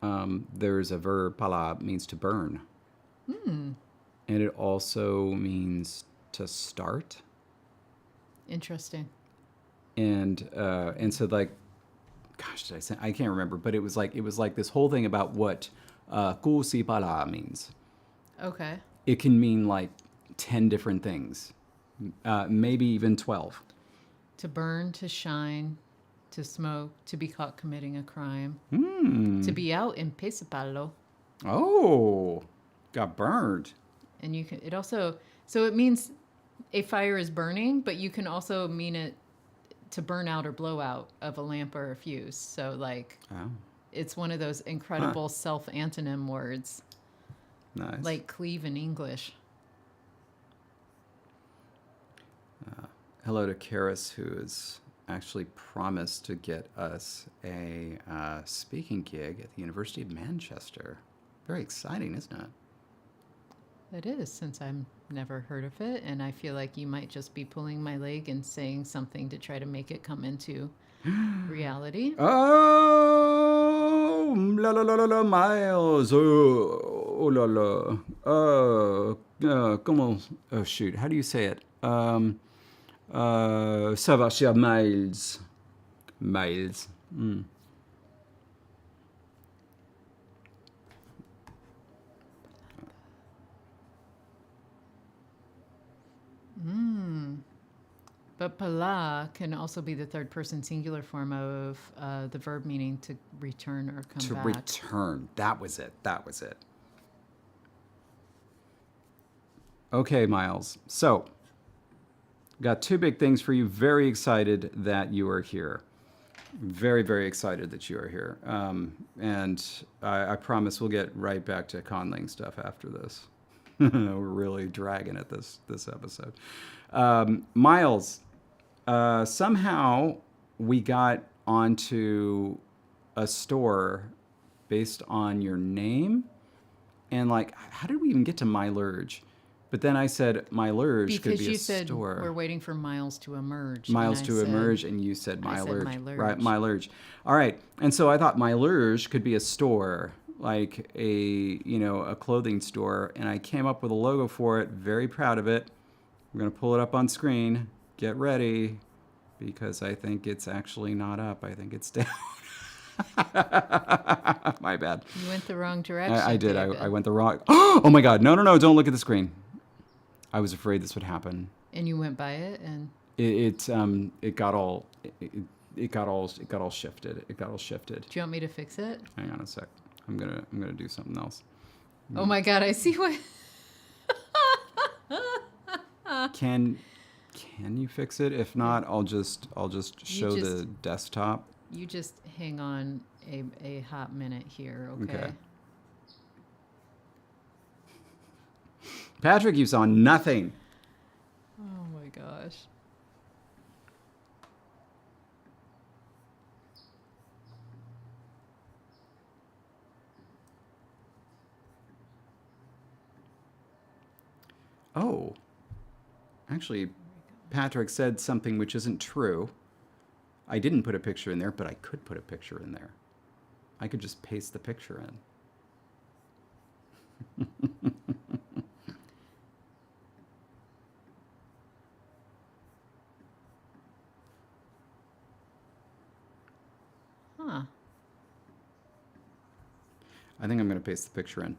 there's a verb, pala, means to burn. And it also means to start. Interesting. And so like, gosh, did I say? I can't remember, but it was like this whole thing about what kuusi pala means. Okay. It can mean like 10 different things, maybe even 12. To burn, to shine, to smoke, to be caught committing a crime, to be out in pesapalo. Oh, got burned. And you can, it also, so it means a fire is burning, but you can also mean it to burn out or blow out of a lamp or a fuse. So like, Oh, it's one of those incredible self-antonym words, nice. like cleave in English. Hello to Karis, who has actually promised to get us a speaking gig at the University of Manchester. Very exciting, isn't it? It is, since I've never heard of it, and I feel like you might just be pulling my leg and saying something to try to make it come into reality. Oh, la la la la la, Miles. Oh la la. Comment? Oh shoot, how do you say it? Ça va, cher Miles. Miles. But pala can also be the third person singular form of the verb meaning to return or come To back. return. That was it. That was it. Okay, Miles. So, got two big things for you. Very excited that you are here. Very, very excited that you are here. And I promise we'll get right back to conlang stuff after this. We're really dragging at this episode. Miles, somehow we got onto a store based on your name. And like, how did we even get to Mylurge? But then I said Mylurge could Because be you a said store. we're waiting for Miles to emerge. Miles and to I said- emerge, and you said I said Mylurge. Mylurge. Right, Mylurge. All right. And so I thought Mylurge could be a store, like a clothing store. And I came up with a logo for it. Very proud of it. I'm going to pull it up on screen. Get ready, because I think it's actually not up. I think it's down. My bad. You went the wrong direction. I did. David. I went the wrong. Oh my God! No! Don't look at the screen. I was afraid this would happen. And you went by it, and It got all shifted. It got all shifted. do you want me to fix it? Hang on a sec. I'm gonna do something else. Oh my God! I see what. Can you fix it? If not, I'll just show the desktop. You just hang on a hot minute here, okay? Patrick, you saw nothing. Oh my gosh. Oh, actually, Patrick said something which isn't true. I didn't put a picture in there, but I could put a picture in there. I could just paste the picture in. Huh. I think I'm going to paste the picture in.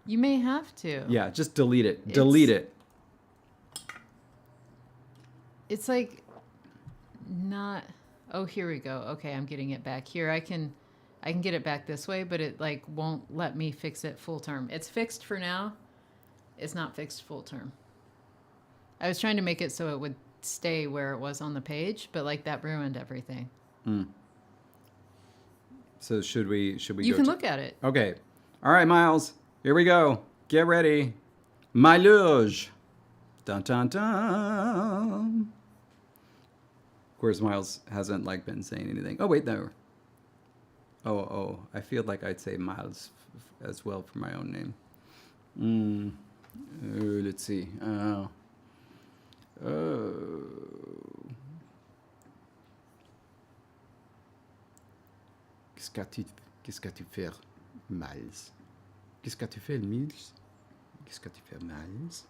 You may have to. Yeah, just delete it. Delete it. It's like not. Oh, here we go. Okay, I'm getting it back here. I can get it back this way, but it like won't let me fix it full term. It's fixed for now. It's not fixed full term. I was trying to make it so it would stay where it was on the page, but like that ruined everything. So should we You go can to- look at it. Okay. All right, Miles. Here we go. Get ready. Mylurge. Dun dun dun. Of course, Miles hasn't like been saying anything. Oh wait, no. Oh, I feel like I'd say Miles as well for my own name. Let's see. Qu'est-ce qu'as-tu fait, Miles? Qu'est-ce qu'as-tu fait, Miles? Qu'est-ce que tu fais, Miles?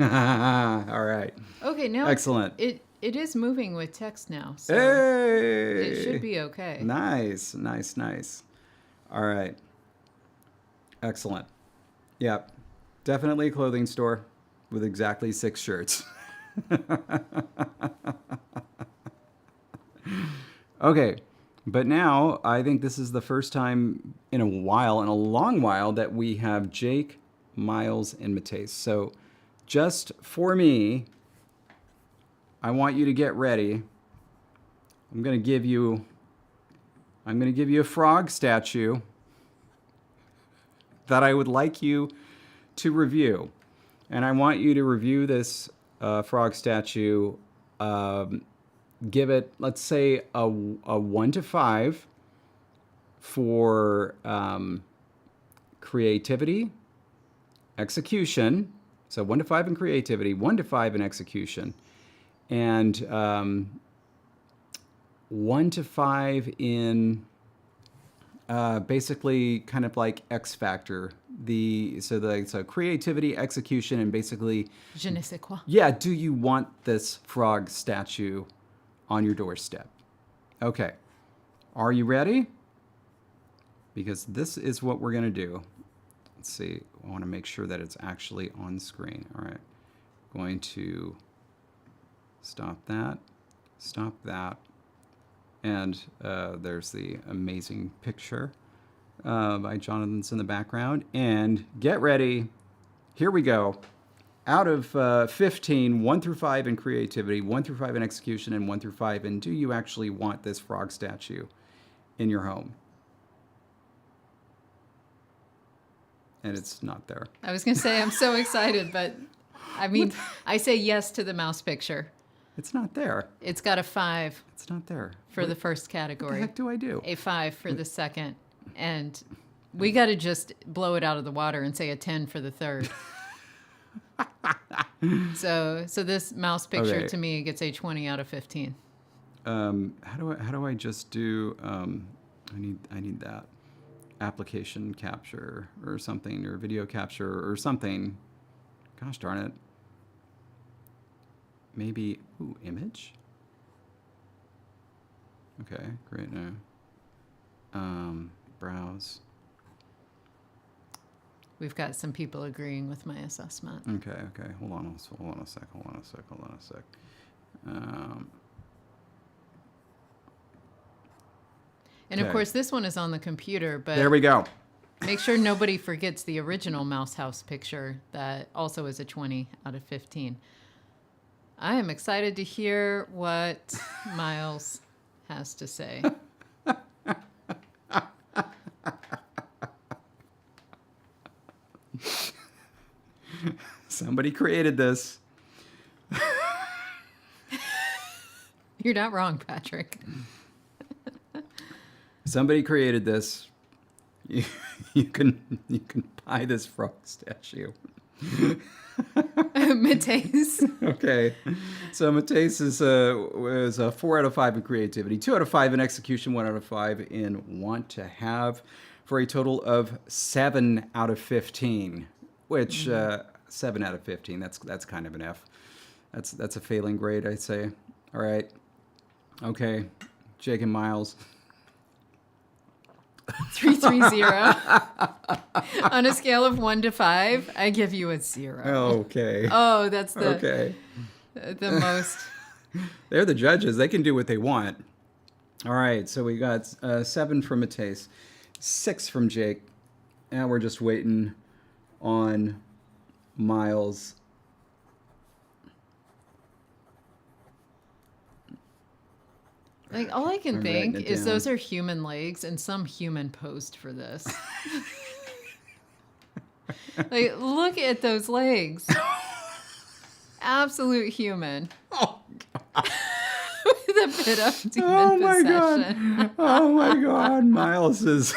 All right. Okay, now Excellent. It is moving with text now, so Hey! it should be okay. Nice. All right. Excellent. Yep. Definitely a clothing store with exactly 6 shirts. Okay. But now I think this is the first time in a long while, that we have Jake, Miles, and Mateus. So just for me, I want you to get ready. I'm going to give you a frog statue that I would like you to review. And I want you to review this frog statue. Give it, let's say, a 1 to 5 for creativity, execution. So 1 to 5 in creativity, 1 to 5 in execution, and 1 to 5 in basically kind of like X factor. So creativity, execution, and basically, Je ne sais quoi. yeah, do you want this frog statue on your doorstep? Okay. Are you ready? Because this is what we're going to do. Let's see. I want to make sure that it's actually on screen. All right. Going to stop that. stop that. And there's the amazing picture by Jonathan's in the background. And get ready. Here we go. Out of 15, 1 through 5 in creativity, 1 through 5 in execution, and 1 through 5 in do you actually want this frog statue in your home? And it's not there. I was going to say I'm so excited, but I mean, I say yes to the mouse picture. It's not there. It's got a 5 It's not there. for the first What the category, heck do I do? a 5 for the second, and we got to just blow it out of the water and say a 10 for the third. So this mouse picture Okay. to me gets a 20 out of 15. How do I just do? I need that application capture or something, or video capture or something. Gosh darn it. Maybe image. Okay, great. Now, browse. We've got some people agreeing with my assessment. Okay. Hold on a sec. And of Okay. course, this one is on the computer, but There we go. make sure nobody forgets the original Mouse House picture that also is a 20 out of 15. I am excited to hear what Miles has to say. Somebody created this. You're not wrong, Patrick. Somebody created this. You can buy this frog statue. Mateus. Okay, so Mateus is a 4 out of 5 in creativity, 2 out of 5 in execution, 1 out of 5 in want to have, for a total of 7 out of 15. Which 7 out of 15. That's kind of an F. That's a failing grade, I'd say. All right. Okay, Jake and Miles. 330. On a scale of 1 to 5, I give you a 0. Okay. Oh, that's the Okay. the most. They're the judges. They can do what they want. All right. So we got 7 from Mateus, 6 from Jake. Now we're just waiting on Miles. Like, all I can I'm writing think it is down. those are human legs, and some human posed for this. Like, look at those legs. Absolute human. Oh, With a bit of demon oh my possession. God. Oh my God. Miles gives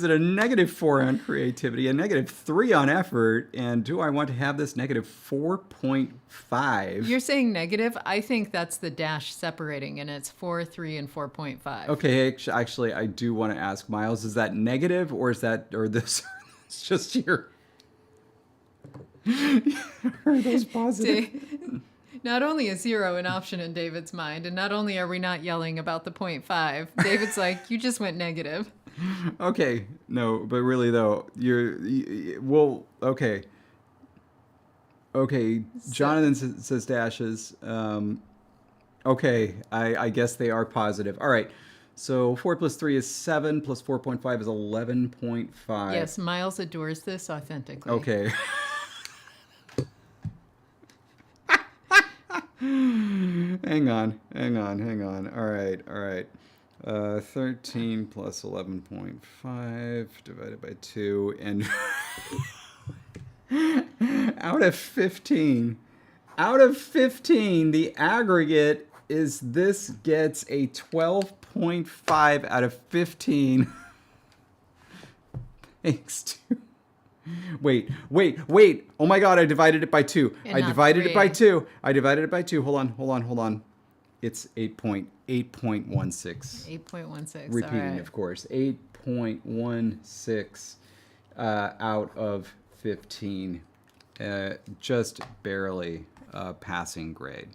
it a -4 on creativity, a -3 on effort, and do I want to have this -4.5? You're saying negative? I think that's the dash separating, and it's 4, 3, and 4.5. Okay, actually, I do want to ask Miles: is that negative, or is that, or this? It's just your. Are those positive? Not only is 0 an option in David's mind, and not only are we not yelling about the 0.5, David's like, you just went negative. Okay, no, but really though, well, okay. Okay, Jonathan says dashes. Okay, I guess they are positive. All right, so 4 plus 3 is 7, plus 4.5 is 11.5. Yes, Miles adores this authentically. Okay. Hang on. All right. 13 plus 11.5 divided by 2, and out of 15, the aggregate is this gets a 12.5 out of 15. Thanks to... Wait. Oh my God, I divided it by 2. And I not divided it by 3. 2. Hold on. It's 8.16. 8.16. Repeating, all right. of course. 8.16 out of 15. Just barely passing grade.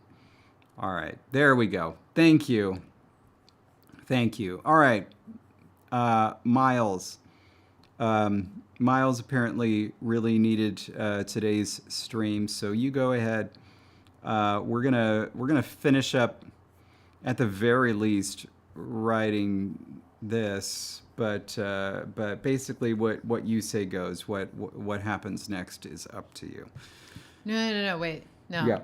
All right. There we go. Thank you. All right. Miles. Miles apparently really needed today's stream, so you go ahead. we're gonna finish up at the very least writing this, but basically what you say goes. What happens next is up to you. No, wait. No. Yeah.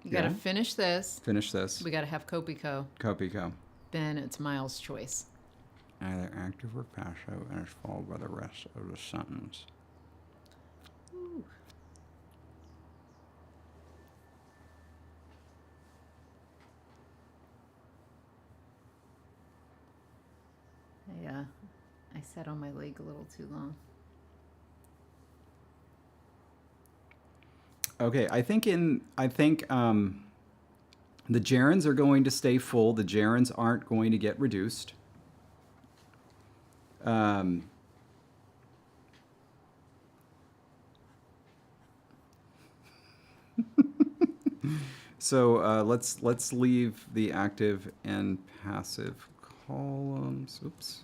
You got to Yeah. finish this. Finish this. We got to have Kopiko. Kopiko. Then it's Miles' choice. Either active or passive, and it's followed by the rest of the sentence. Ooh. I sat on my leg a little too long. Okay, I think the gerunds are going to stay full. The gerunds aren't going to get reduced. So let's leave the active and passive columns. Oops.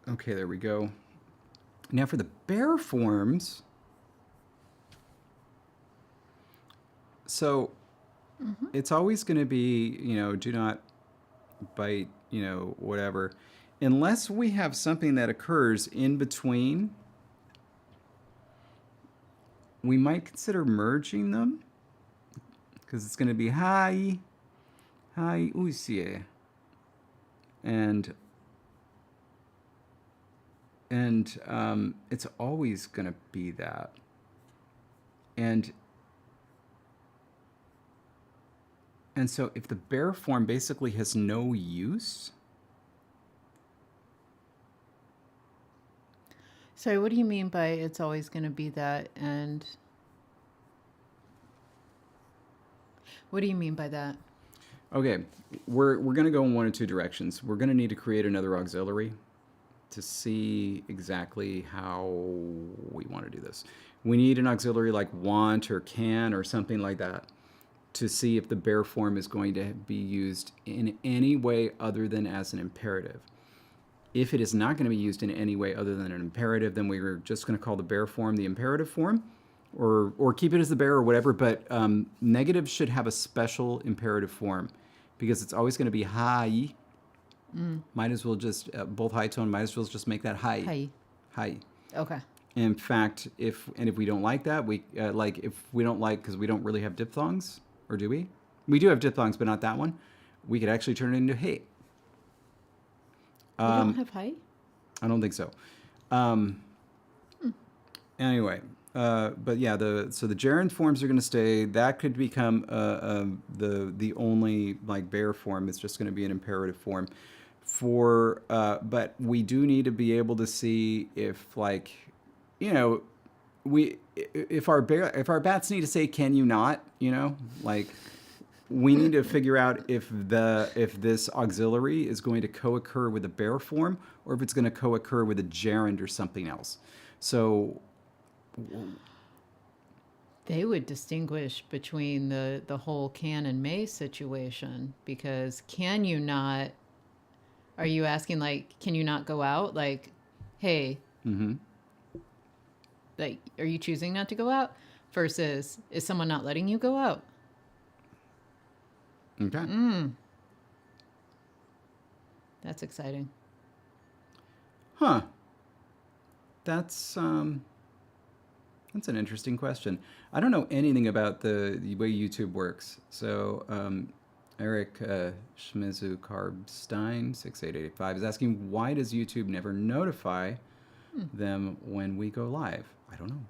Okay, there we go. Now for the bear forms. So it's always going to be, do not bite, whatever. Unless we have something that occurs in between, we might consider merging them. Because it's going to be hi usie. And it's always going to be that. And so if the bear form basically has no use. Sorry, what do you mean by it's always going to be that? And what do you mean by that? Okay, we're going to go in one of two directions. We're going to need to create another auxiliary to see exactly how we want to do this. We need an auxiliary like want or can or something like that to see if the bear form is going to be used in any way other than as an imperative. If it is not going to be used in any way other than an imperative, then we're just going to call the bear form the imperative form, or keep it as the bear or whatever, but negatives should have a special imperative form because it's always going to be hi. Might as well just, both high tone, might as well just make that hi. Hi. Hi. Okay. In fact, if we don't like that, because we don't really have diphthongs, or do we? We do have diphthongs, but not that one. We could actually turn it into hey. You don't have hi? I don't think so. Anyway, but yeah, so the gerund forms are going to stay. That could become the only like bear form. It's just going to be an imperative form. But we do need to be able to see if if our bats need to say can you not, we need to figure out if this auxiliary is going to co-occur with a bear form or if it's going to co-occur with a gerund or something else. So they would distinguish between the whole can and may situation, because can you not, are you asking like, can you not go out? Like, hey, like, are you choosing not to go out? Versus, is someone not letting you go out? Okay. That's exciting. Huh. That's an interesting question. I don't know anything about the way YouTube works. So Eric Schmizu Carbstein 68885 is asking, why does YouTube never notify them when we go live? I don't know.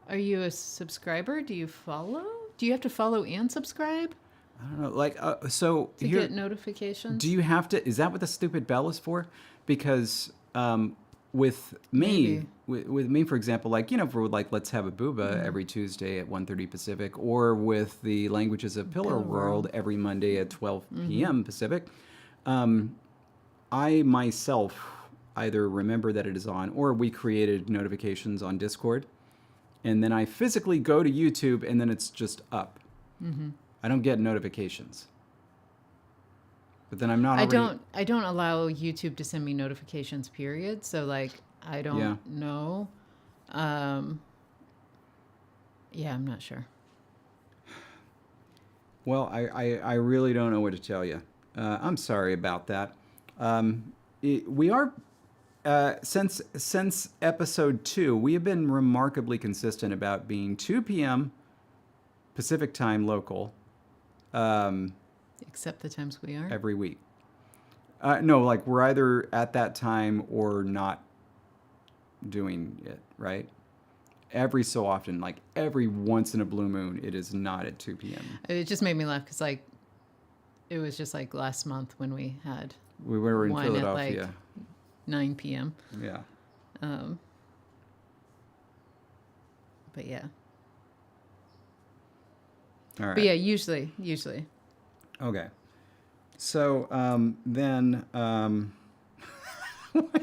Are you a subscriber? Do you follow? Do you have to follow and subscribe I don't know. Like, so to here, get notifications? do you have to? Is that what the stupid bell is for? Because with me, with me, for example, like for like Let's Have a Booba every Tuesday at 1:30 Pacific, or with the Languages of Pillar World every Monday at 12 p.m. Pacific, I myself either remember that it is on, or we created notifications on Discord. and then I physically go to YouTube, and then it's just up. I don't get notifications. But then I'm not already... I don't allow YouTube to send me notifications, period. So like I don't know. Yeah, I'm not sure. Well, I really don't know what to tell you. I'm sorry about that. We are since episode 2, we have been remarkably consistent about being 2 p.m. Pacific time local. Except the times we are. Every week. No, like we're either at that time or not doing it, right? Every so often, like every once in a blue moon, it is not at 2 p.m. It just made me laugh because like it was just like last month when we had We were in one Philadelphia. at like 9 p.m. Yeah. But yeah. All right. But yeah, usually. Okay. So then why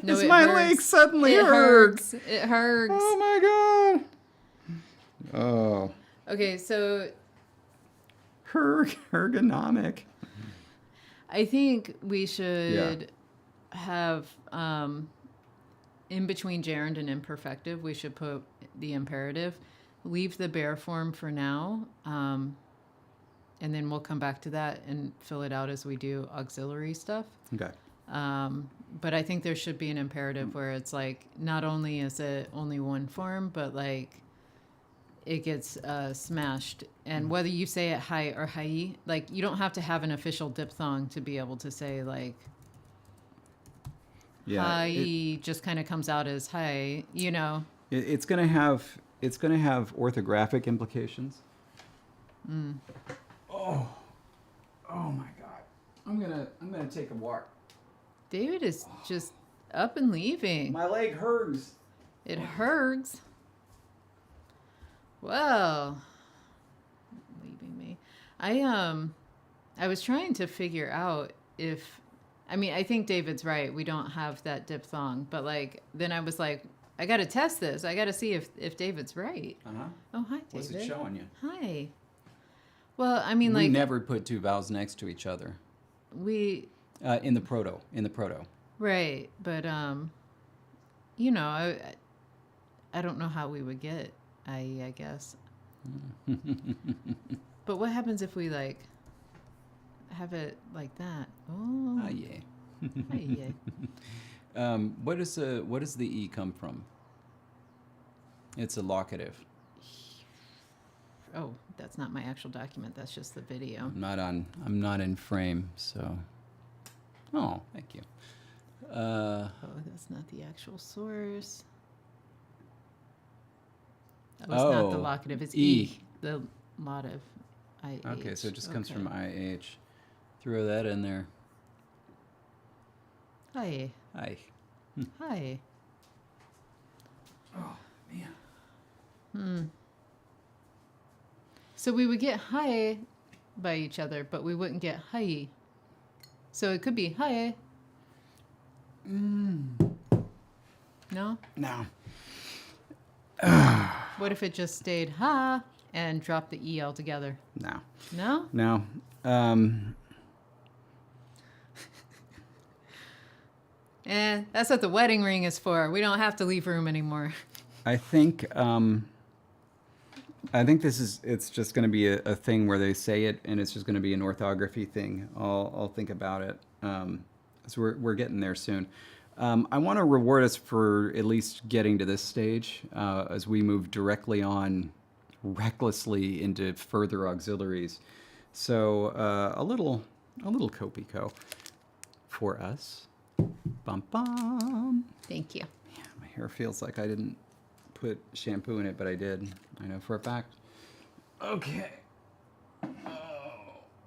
No, does it my hurts. leg suddenly It hurt? hurts. It hurts. Oh my god. Oh. Okay, so Ergonomic. I think we should have in between gerund and imperfective, we should put the imperative. Leave the bare form for now, and then we'll come back to that and fill it out as we do auxiliary stuff. Okay. But I think there should be an imperative where it's like not only is it only one form, but like it gets smashed. And whether you say it hi or hi, like you don't have to have an official diphthong to be able to say like hi. Just kind of comes out as hi, you know. It's gonna have orthographic implications. Oh my god! I'm gonna take a walk. David is just up and leaving. My leg hurts. It hurts. Well, leaving me. I was trying to figure out if, I mean, I think David's right. We don't have that diphthong, but like, then I was like, I got to test this. I got to see if David's right. Uh-huh. Oh, hi, David. What's it showing you? Hi. Well, I mean, We like, never put two vowels next to each other. In the proto. Right. But, you know, I don't know how we would get I guess. But what happens if we like have it like that? Oh. Ah, yeah. Ah, yeah. What does the E come from? It's a locative. Oh, that's not my actual document. That's just the video. I'm not in frame, so. Oh, thank you. Oh, that's not the actual source. That was not the locative. It's E. The locative. IH. Okay, so it just comes from IH. Throw that in there. Hi. Hi. Hi. Oh, man. So we would get hi by each other, but we wouldn't get hi. So it could be hi. No? No. What if it just stayed ha and dropped the E altogether? No. No? No. That's what the wedding ring is for. We don't have to leave room anymore. I think it's just going to be a thing where they say it, and it's just going to be an orthography thing. I'll think about it. So we're getting there soon. I want to reward us for at least getting to this stage as we move directly on recklessly into further auxiliaries. So a little Copico for us. Bum bum. Thank you. Yeah, my hair feels like I didn't put shampoo in it, but I did. I know for a fact. Okay.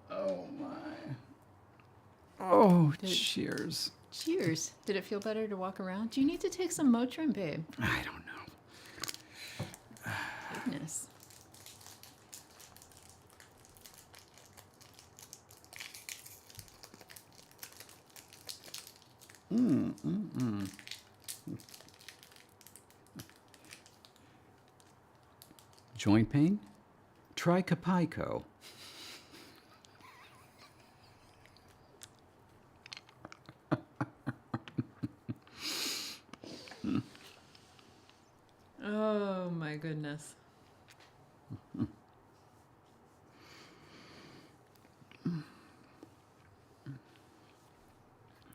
Oh my. Oh, cheers. Cheers. Did it feel better to walk around? Do you need to take some Motrin, babe? I don't know. Goodness. Joint pain? Try Capico. Oh my goodness.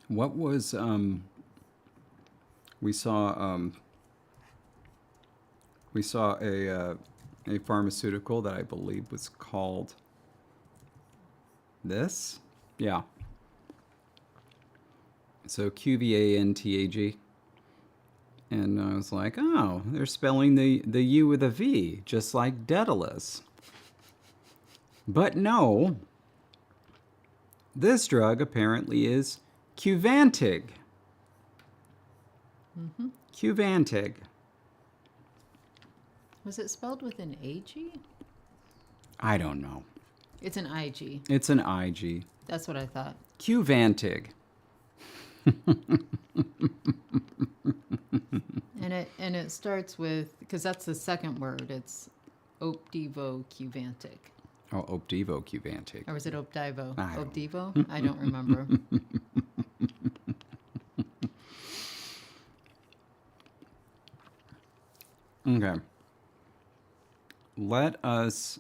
What was we saw a pharmaceutical that I believe was called this? Yeah. So QVANTAG. And I was like, oh, they're spelling the U with a V, just like Daedalus. But no, this drug apparently is Qvantig. Mm-hmm. Qvantig. Was it spelled with an AG? I don't know. It's an IG. It's an IG. That's what I thought. Qvantig. And it starts with, because that's the second word. It's Opdivo Qvantic. Oh, Opdivo Qvantig. Or was it Opdivo? I don't- Opdivo? I don't remember. Okay. Let's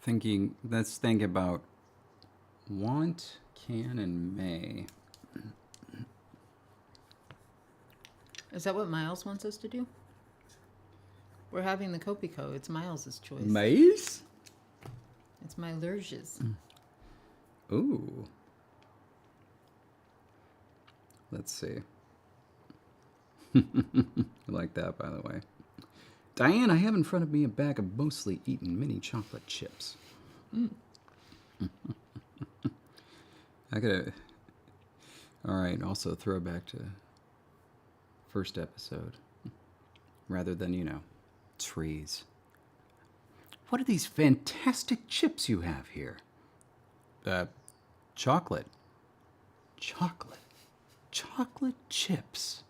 think about want, can, and may. Is that what Miles wants us to do? We're having the Copico. It's Miles's choice. Maze? It's my Lurges. Ooh. Let's see. I like that, by the way. Diane, I have in front of me a bag of mostly eaten mini chocolate chips. I gotta... All right, also throwback to first episode. Rather than, trees. What are these fantastic chips you have here? Chocolate. Chocolate. Chocolate chips.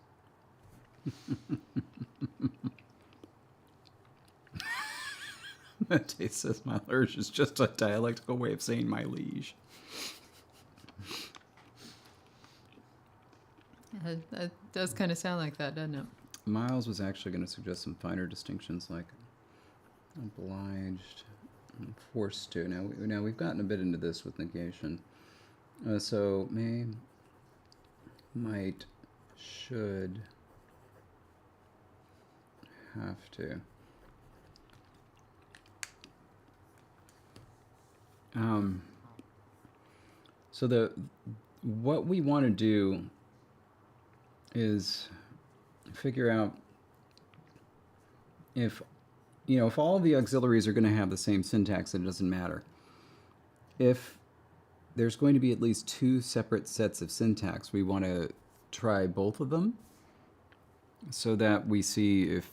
Mate says my lurge is just a dialectical way of saying my liege. That does kind of sound like that, doesn't it? Miles was actually going to suggest some finer distinctions like obliged and forced to. Now we've gotten a bit into this with negation. So may, might, should, have to. So what we want to do is figure out if all the auxiliaries are going to have the same syntax, then it doesn't matter. If there's going to be at least two separate sets of syntax, we want to try both of them so that we see if,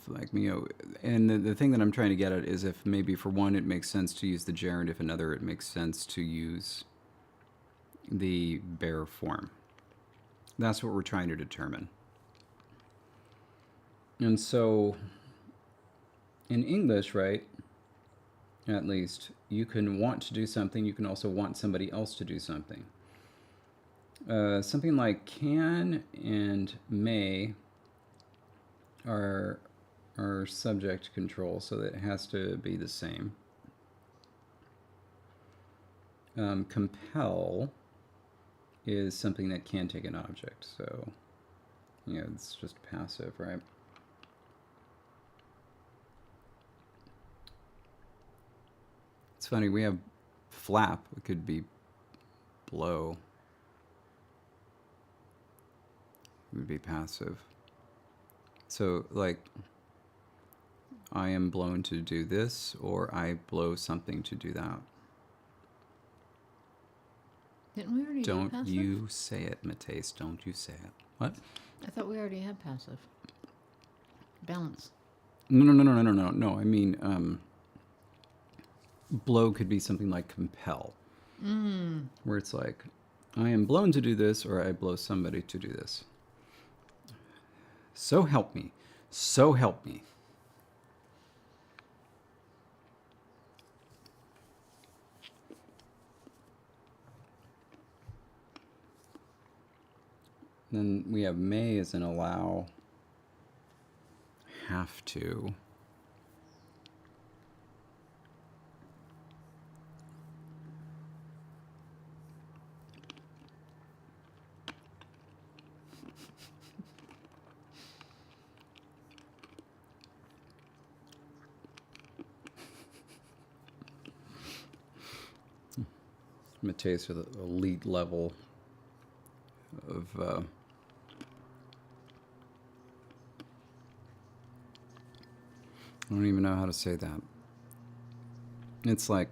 and the thing that I'm trying to get at is if maybe for one it makes sense to use the gerund, if another it makes sense to use the bare form. That's what we're trying to determine. And so in English, right, at least, you can want to do something, you can also want somebody else to do something. Something like can and may are subject control, so that it has to be the same. Compel is something that can take an object, so it's just passive, right? It's funny, we have flap, it could be blow. It would be passive. So, I am blown to do this, or I blow something to do that. Didn't we already have Don't passive? you say it, Mateus. Don't you say it. What? I thought we already had passive. Balance. No. I mean, blow could be something like compel. Where it's like, I am blown to do this, or I blow somebody to do this. So help me. So help me. Then we have may as in allow, have to. Mateus with the elite level of I don't even know how to say that. It's like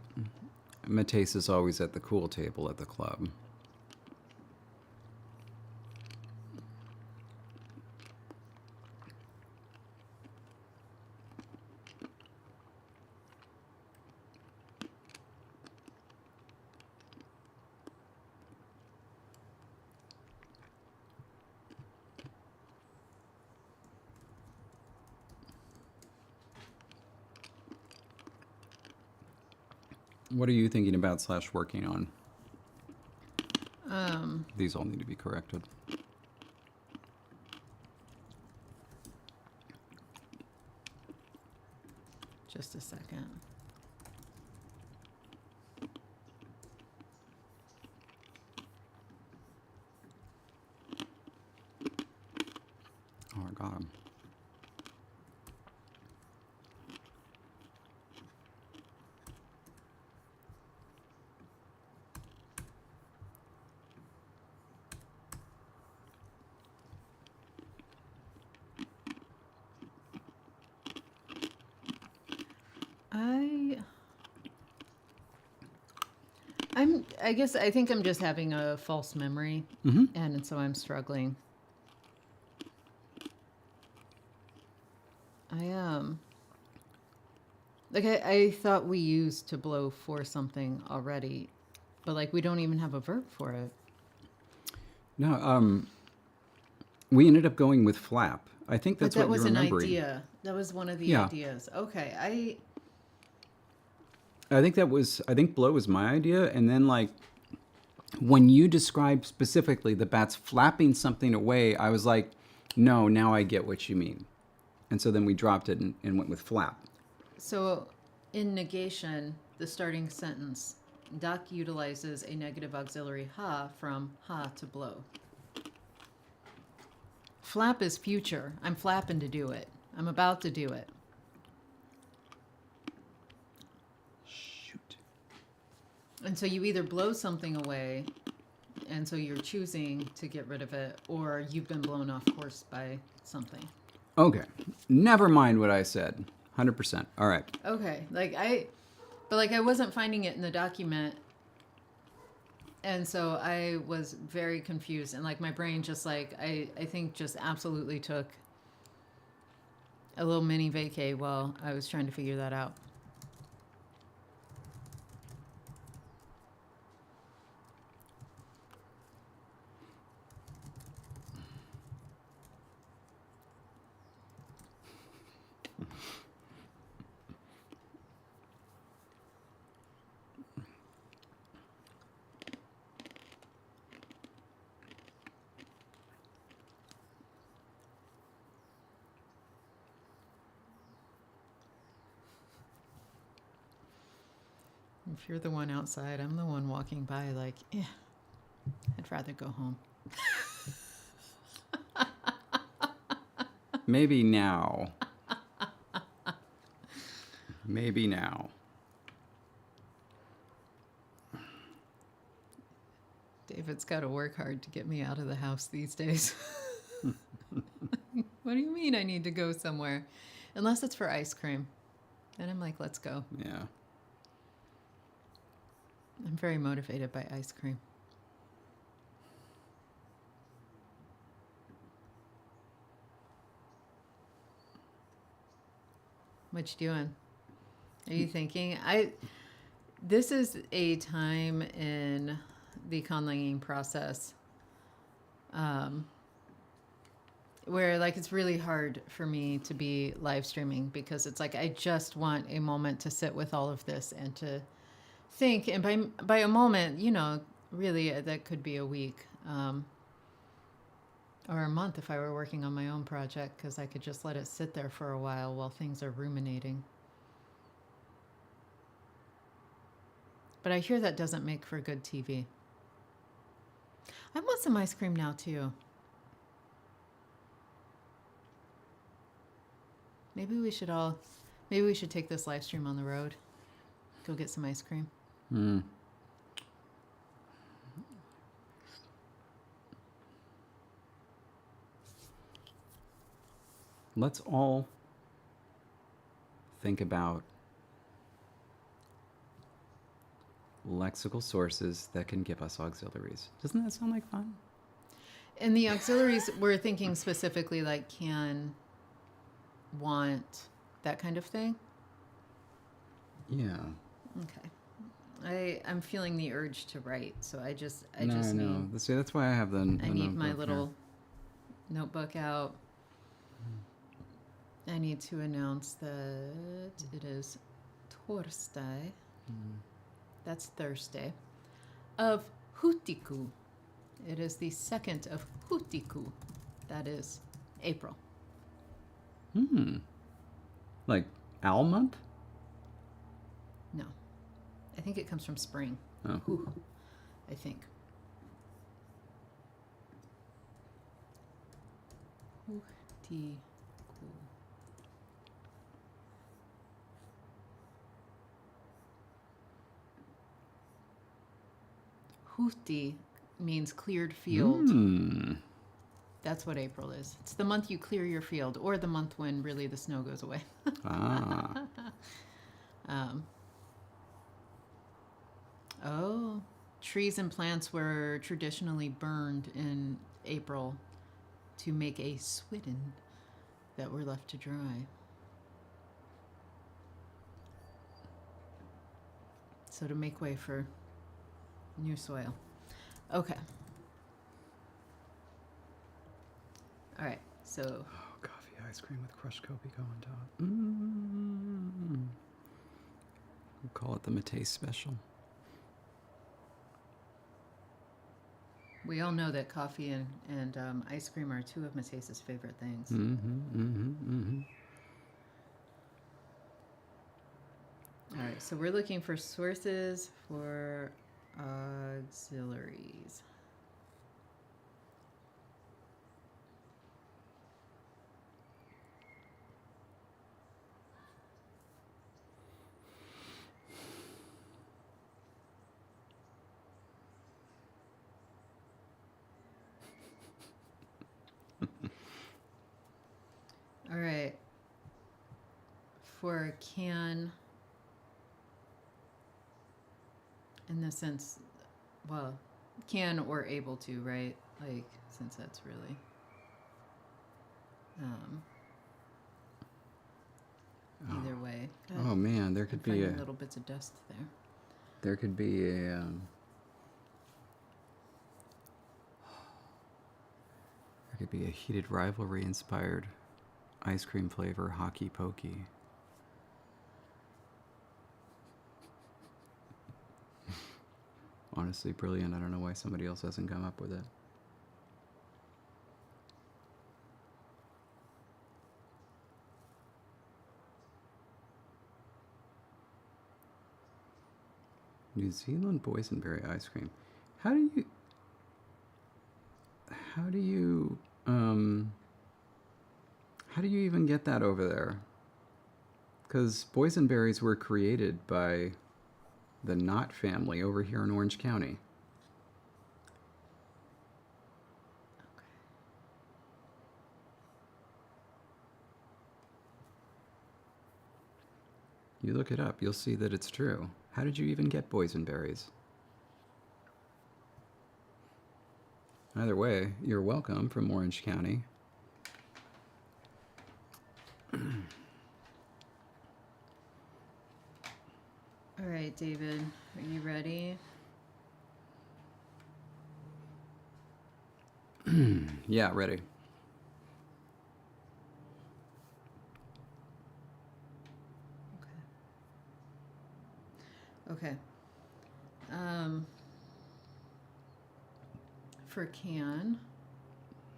Mateus is always at the cool table at the club. What are you thinking about / working on? These all need to be corrected. Just a second. Oh, I got him. I think I'm just having a false memory, and so I'm struggling. I thought we used to blow for something already, but like we don't even have a verb for it. No, we ended up going with flap. I think that's But that what was you're an remembering. idea. That was one of the Yeah. ideas. Okay, I think blow was my idea, and then like when you described specifically the bats flapping something away, I was like, no, now I get what you mean. And so then we dropped it and went with flap. So in negation, the starting sentence, Doc utilizes a negative auxiliary ha from ha to blow. Flap is future. I'm flapping to do it. I'm about to do it. Shoot. And so you either blow something away, and so you're choosing to get rid of it, or you've been blown off course by something. Okay. Never mind what I said. 100%. All right. Okay, but I wasn't finding it in the document, and so I was very confused, and like my brain just like I think just absolutely took a little mini vacay while I was trying to figure that out. If you're the one outside, I'm the one walking by like, I'd rather go home. Maybe now. Maybe now. David's got to work hard to get me out of the house these days. What do you mean I need to go somewhere? Unless it's for ice cream. Then I'm like, let's go. Yeah. I'm very motivated by ice cream. What you doing? Are you thinking? This is a time in the conlanging process where like it's really hard for me to be live streaming because it's like I just want a moment to sit with all of this and to think, and by a moment, really that could be a week. Or a month if I were working on my own project, because I could just let it sit there for a while things are ruminating. But I hear that doesn't make for good TV. I want some ice cream now, too. Maybe we should take this live stream on the road. Go get some ice cream. Let's all think about lexical sources that can give us auxiliaries. Doesn't that sound like fun? And the auxiliaries, we're thinking specifically like can, want, that kind of thing. Yeah. Okay. I'm feeling the urge to write, so I just know. See, that's why I have the I need my notebook little here. notebook out. I need to announce that it is Torsday. That's Thursday of Hutiku. It is the 2nd of Hutiku. That is April. Like owl month? No. I think it comes from spring. Oh. I think. Hutiku. Huti means cleared field. That's what April is. It's the month you clear your field, or the month when really the snow goes away. Trees and plants were traditionally burned in April to make a swidden that were left to dry. So to make way for new soil. Okay. All right, so... Oh, coffee ice cream with crushed Copico on top. We'll call it the Matei special. We all know that coffee and ice cream are two of Mateisa's favorite things. All right, so we're looking for sources for auxiliaries. All right. For can, in the sense, well, can or able to, right? Like, since that's really, either way. Oh man, there could be a little bits of dust there. There could be a heated rivalry inspired ice cream flavor hockey pokey. Honestly, brilliant. I don't know why somebody else hasn't come up with it. New Zealand boysenberry ice cream. How do you even get that over there? Because boysenberries were created by the Knott family over here in Orange County. You look it up, you'll see that it's true. How did you even get boysenberries? Either way, you're welcome from Orange County. All right, David, are you ready? Yeah, ready. Okay. For can,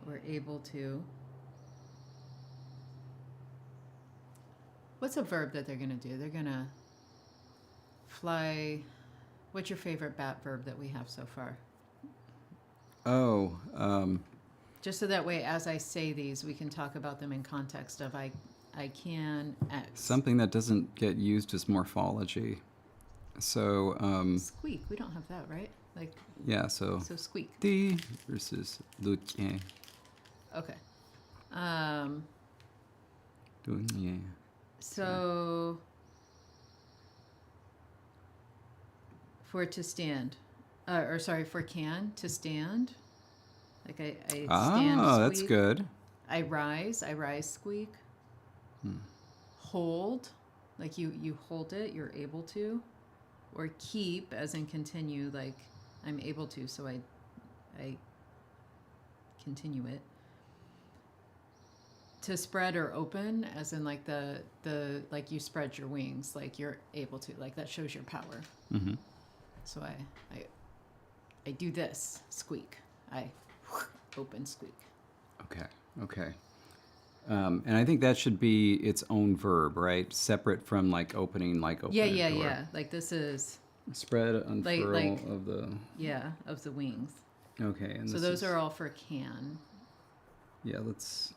or able to. What's a verb that they're going to do? They're going to fly. What's your favorite bat verb that we have so far? Oh, Just so that way, as I say these, we can talk about them in context of I can X. something that doesn't get used as morphology. So, Squeak. We don't have that, right? Like, yeah, so squeak. the versus le tien. Okay. Yeah. So, for to stand, or sorry, for can, to stand. Like I stand, Oh, squeak. that's good. I rise, squeak. Hold, like you hold it, you're able to. Or keep, as in continue, like I'm able to, so I continue it. To spread or open, as in like the like you spread your wings, like you're able to, like that shows your power. Mm-hmm. So I do this, squeak. I open, squeak. Okay. And I think that should be its own verb, right? Separate from like opening a door. Yeah. Like this is Spread, unfurl like of the. of the wings. Okay, and So those are all for can. Yeah, let's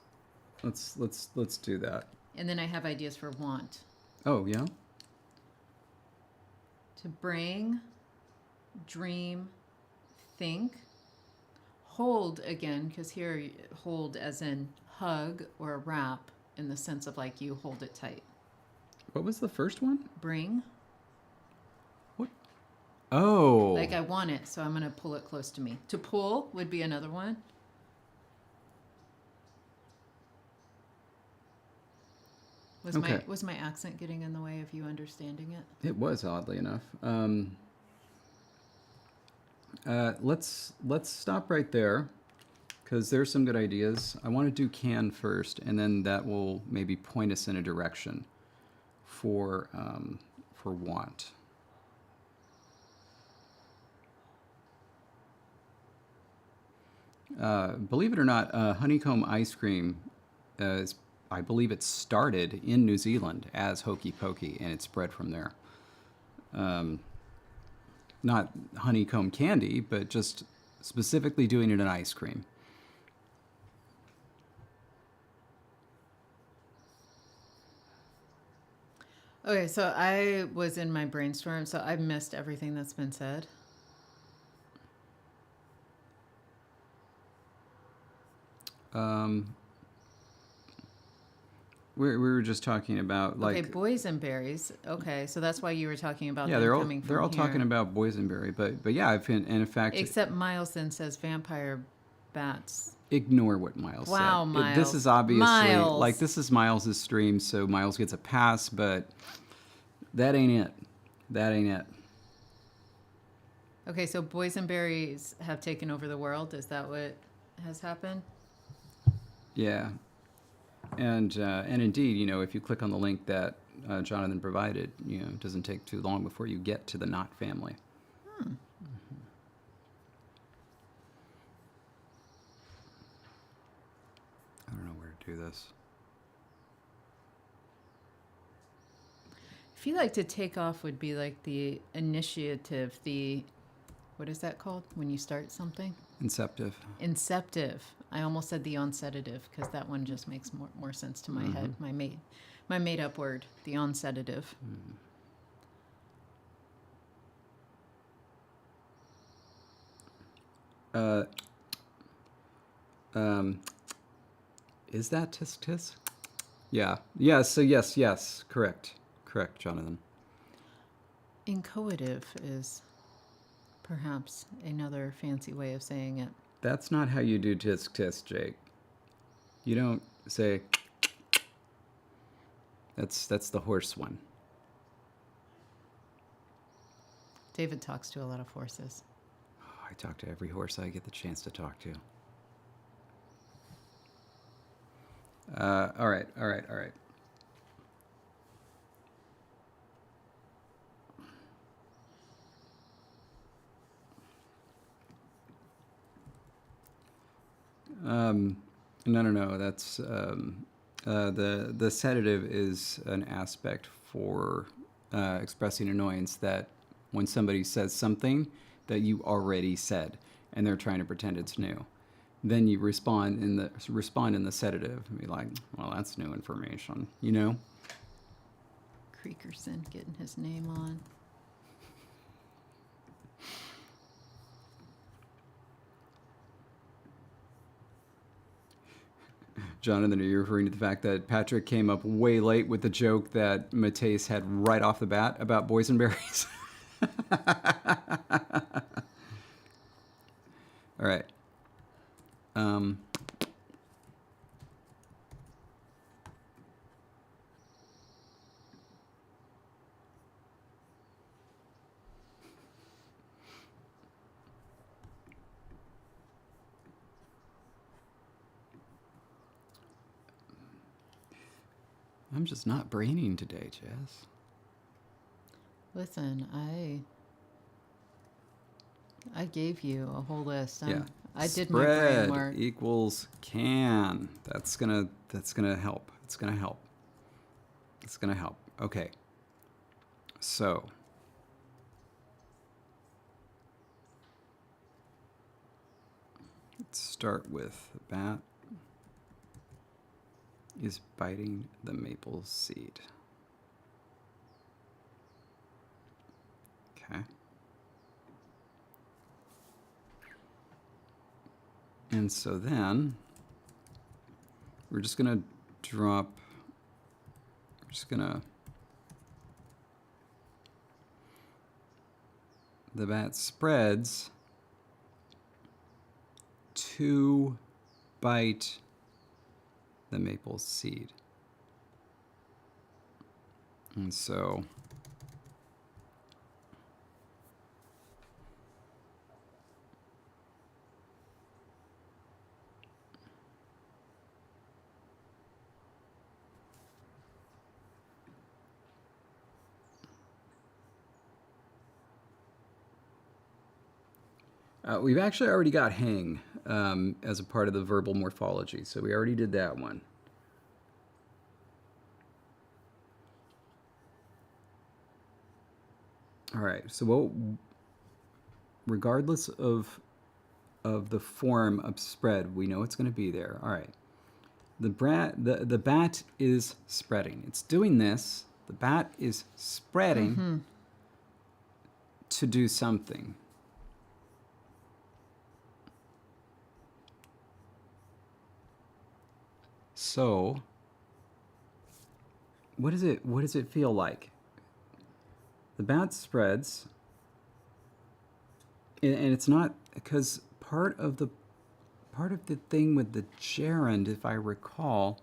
do that. And then I have ideas for want. Oh yeah. To bring, dream, think. Hold again, because here hold as in hug or wrap in the sense of like you hold it tight. What was the first one? Bring. What? Oh. Like I want it, so I'm going to pull it close to me. To pull would be another one. Was my accent getting in the way of you understanding it? It was, oddly enough. Let's stop right there because there's some good ideas. I want to do can first, and then that will maybe point us in a direction for want. Believe it or not, honeycomb ice cream I believe it started in New Zealand as Hokey Pokey, and it spread from there. Not honeycomb candy, but just specifically doing it in ice cream. Okay, so I was in my brainstorm, so I missed everything that's been said. We were just talking about like Okay, boysenberries. Okay, so that's why you were talking about yeah, them they're all coming from they're all here. talking about boysenberry, but yeah, and in fact, Except Miles then says vampire bats. ignore what Miles Wow, said. Miles. This is obviously Miles. like this is Miles's stream, so Miles gets a pass, but that ain't it. That ain't it. Okay, so boysenberries have taken over the world. Is that what has happened? Yeah, and indeed, you know, if you click on the link that Jonathan provided, you know, it doesn't take too long before you get to the Knot family. Hmm. I don't know where to do this. I feel like to take off would be like the initiative, what is that called when you start something? Inceptive. Inceptive. I almost said the onsetative because that one just makes more sense to my head. My made up word, the onsetative. Is that tisk tisk? Yeah. Yeah. So yes. Correct, Jonathan. Inchoative is perhaps another fancy way of saying it. That's not how you do tisk tisk, Jake. You don't say. That's the horse one. David talks to a lot of horses. I talk to every horse I get the chance to talk to. All right. No. That's the sedative is an aspect for expressing annoyance that when somebody says something that you already said and they're trying to pretend it's new, then you respond in the sedative and be like, well, that's new information, you know? Creakerson getting his name on. Jonathan, are you referring to the fact that Patrick came up way late with the joke that Mateus had right off the bat about boysenberries? All right. I'm just not braining today, Jess. Listen, I gave you a whole list. Yeah. I did my brain work. Spread equals can. That's gonna help. It's gonna help. It's gonna help. Okay. So let's start with the bat is biting the maple seed. Okay. And so then we're just going to drop, we're just going to, the bat spreads to bite the maple seed. And so we've actually already got hang as a part of the verbal morphology, so we already did that one. All right, so regardless of the form of spread, we know it's going to be there. All right, the bat is spreading. It's doing this. The bat is spreading to do something. So, what does it feel like? The bat spreads, and it's not because part of the thing with the gerund, if I recall,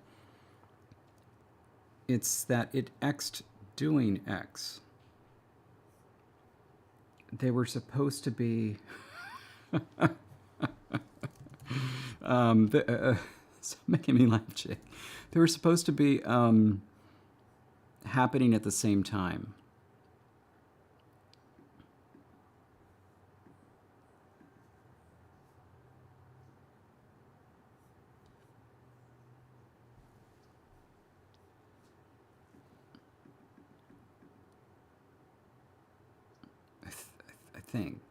it's that it x'd doing x. They were supposed to be. It's making me laugh, Jake. They were supposed to be happening at the same time. I think.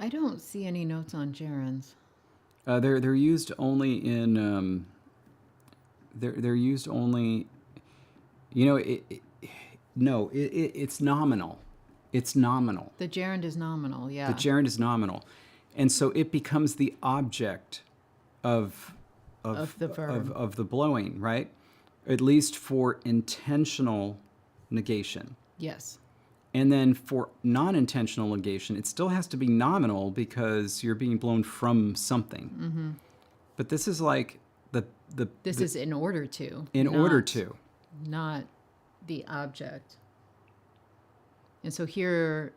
I don't see any notes on gerunds. They're used only in they're used only, you know, it's nominal. It's nominal. The gerund is nominal, yeah. The gerund is nominal, and so it becomes the object of the verb. of the blowing, right? At least for intentional negation. Yes. And then for non-intentional negation, it still has to be nominal because you're being blown from something. Mm-hmm. But this is like This is in order to. In order to. Not the object. And so here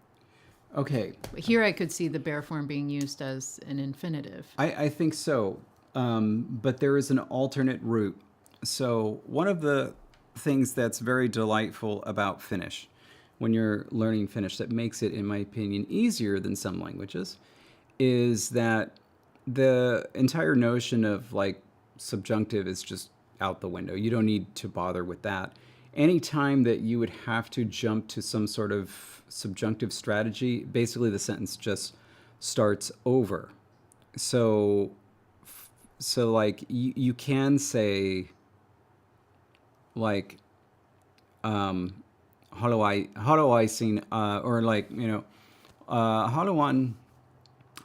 I could see the bare form being used as an infinitive. I think so. But there is an alternate route. So one of the things that's very delightful about Finnish, when you're learning Finnish that makes it, in my opinion, easier than some languages is that the entire notion of like subjunctive is just out the window. You don't need to bother with that. Anytime that you would have to jump to some sort of subjunctive strategy, basically the sentence just starts over. So, so like you can say like how do I sing or like haluan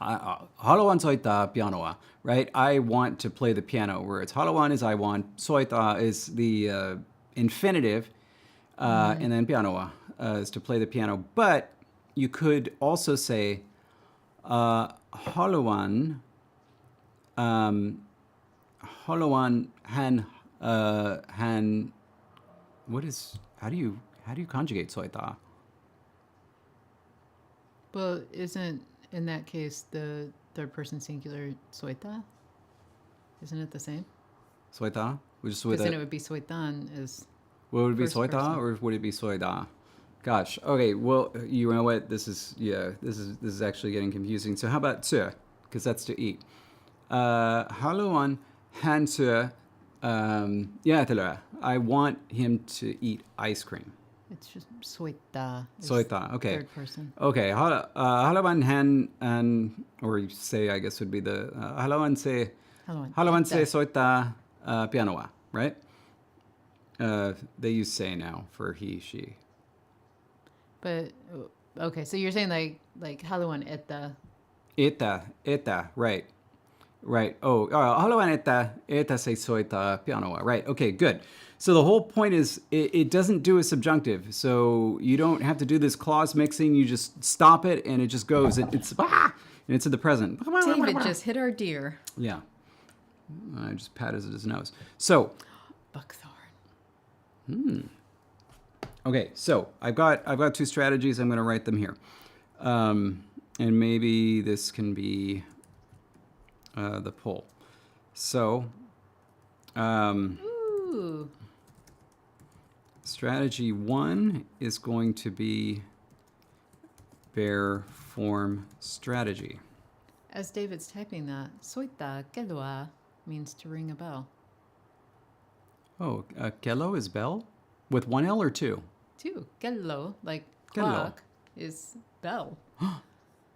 haluan soittaa pianoa, right? I want to play the piano. Where it's haluan is I want, soittaa is the infinitive, and then pianoa is to play the piano. But you could also say haluan haluan han. What is how do you conjugate soittaa? Well, isn't in that case the third person singular soita? Isn't it the same? Soittaa? Just with Because then a, it would be soitan is what would it be, first soittaa person. or would it be soida? Gosh. Okay. Well, you know what? This is actually getting confusing. So how about tse? Because that's to eat. Haluan han tse. Yeah, I want him to eat ice cream. It's just soita. is Soita. Okay. Third person. Okay. Halawan han and or you say I guess would be the halawan se Haluan se etta. soita pianoa, right? They use say now for he, she. But okay, so you're saying like haluan etta. Eta, right. Right. Oh, haluan eta se soita pianoa. Right. Okay, good. So the whole point is it doesn't do a subjunctive. So you don't have to do this clause mixing. You just stop it and it just goes. It's and it's in the present. David just hit our deer. Yeah. I just patted his nose. So, Buckthorn. okay. So I've got two strategies. I'm going to write them here, and maybe this can be the poll. So, Ooh. strategy 1 is going to be bare form strategy. As David's typing that, soita kelua means to ring a bell. Oh, kello is bell with one L or two? Two. Kello, like Kello. clock, is bell.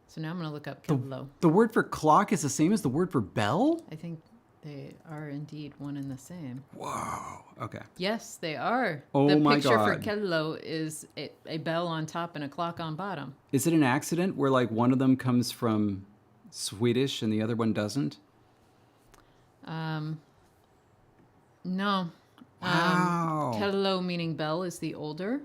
So now I'm going to look up kello. The word for clock is the same as the word for bell? I think they are indeed one and the same. Whoa. Okay. Yes, they are. Oh the my picture for God. kello is a bell on top and a clock on bottom. Is it an accident where like one of them comes from Swedish and the other one doesn't? No. Wow. Kello meaning bell is the older.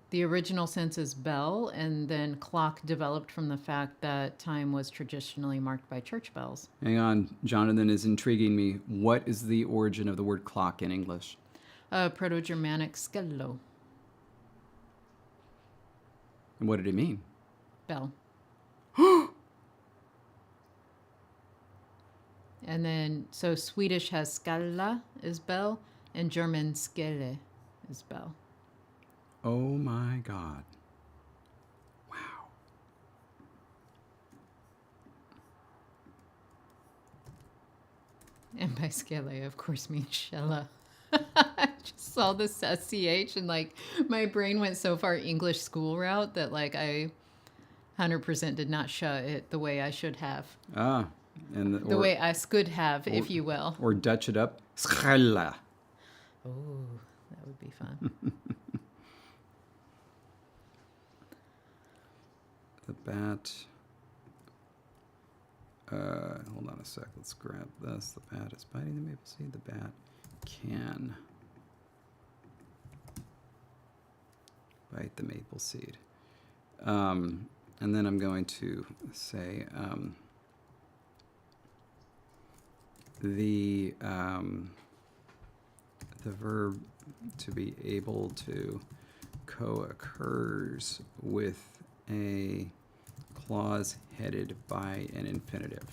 The original sense is bell, and then clock developed from the fact that time was traditionally marked by church bells. Hang on, Jonathan is intriguing me. What is the origin of the word clock in English? Proto-Germanic skello, And what did it mean? bell. And then, so Swedish has skalla is bell, and German skelle is bell. Oh my God. Wow. And by skelle, of course, means shella. I just saw this SCH and like my brain went so far English school route that like I 100% did not shut it the way I should have. Ah. And The way I could have, if you will. Or Dutch it up. Schella. Oh, that would be fun. The bat. Hold on a sec. Let's grab this. The bat is biting the maple seed. The bat can bite the maple seed. And then I'm going to say the verb to be able to co-occurs with a clause headed by an infinitive.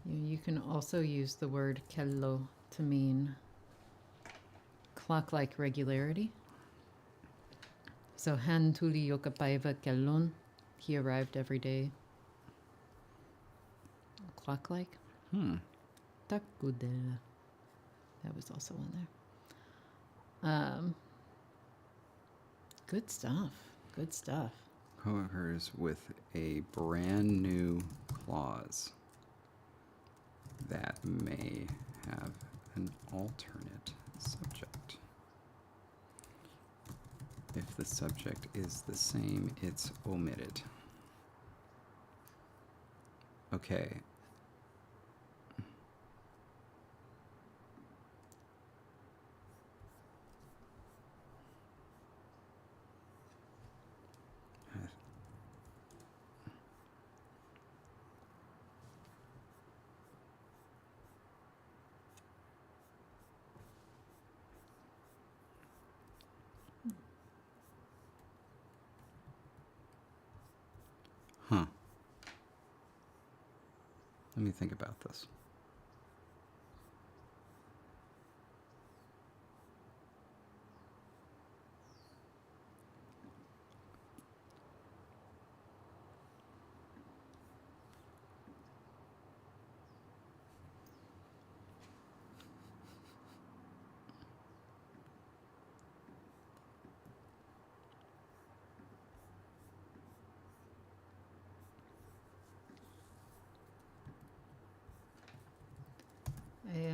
You can also use the word kello to mean clock-like regularity. So han tuli yokapaiva kellon. He arrived every day. Clock-like. Takudella. That was also in there. Good stuff. Good stuff. Co-occurs with a brand new clause that may have an alternate subject. If the subject is the same, it's omitted. Okay. Huh. Let me think about this. I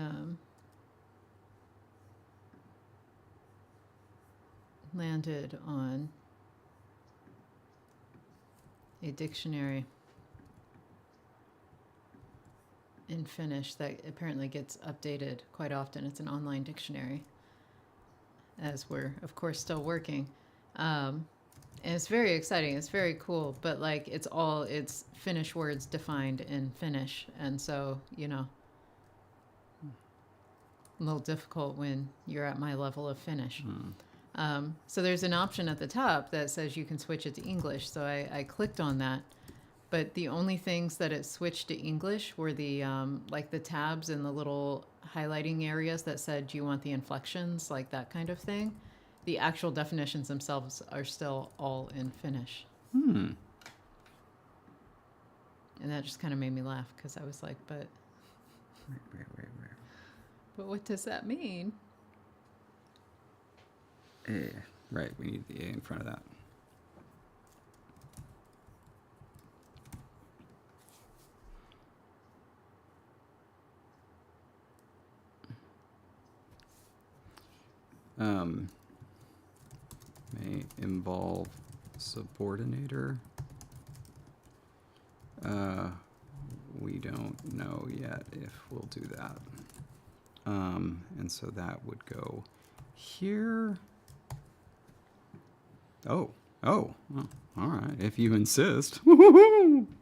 landed on a dictionary in Finnish that apparently gets updated quite often. It's an online dictionary, as we're, of course, still working. And it's very exciting. It's very cool. But, like, it's Finnish words defined in Finnish. And so, a little difficult when you're at my level of Finnish. So there's an option at the top that says you can switch it to English. So I clicked on that. But the only things that it switched to English were the like the tabs and the little highlighting areas that said, do you want the inflections, like that kind of thing. The actual definitions themselves are still all in Finnish. And that just kind of made me laugh because I was like, but what does that mean? A. Right, we need the A in front of that. May involve subordinator. We don't know yet if we'll do that. And so that would go here. Oh, all right. If you insist.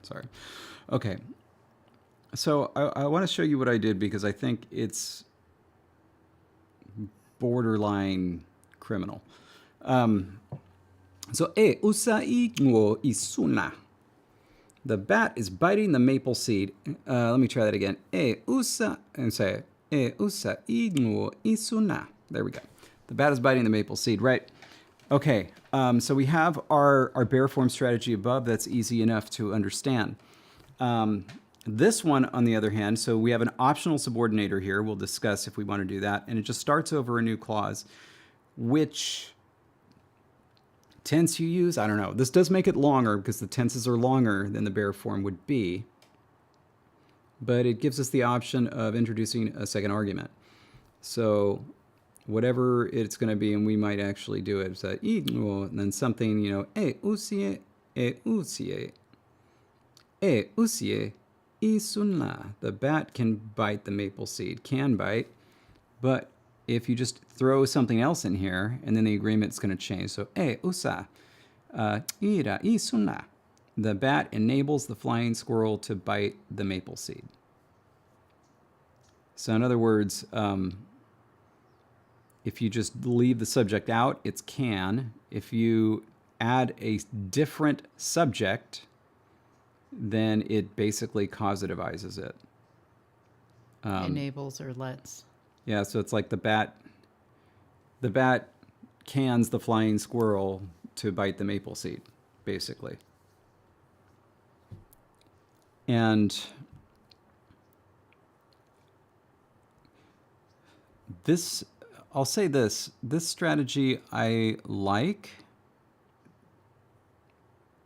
Sorry. Okay. So I want to show you what I did because I think it's borderline criminal. So, usai ngo isuna. The bat is biting the maple seed. Let me try that again. Usa, and say, usai ngo isuna. There we go. The bat is biting the maple seed, right? Okay, so we have our bare form strategy above. That's easy enough to understand. This one, on the other hand, so we have an optional subordinator here. We'll discuss if we want to do that. And it just starts over a new clause. Which tense you use, I don't know. This does make it longer because the tenses are longer than the bare form would be. But it gives us the option of introducing a second argument. So whatever it's going to be, and we might actually do it. So, and then something, usie, usie, usie, isunla. The bat can bite the maple seed, can bite, but if you just throw something else in here, and then the agreement's going to change. So, usa, ira, isunla. The bat enables the flying squirrel to bite the maple seed. So in other words, if you just leave the subject out, it's can. If you add a different subject, then it basically causativizes it. Enables or lets. Yeah, so it's like the bat cans the flying squirrel to bite the maple seed, basically. And this, I'll say this strategy I like,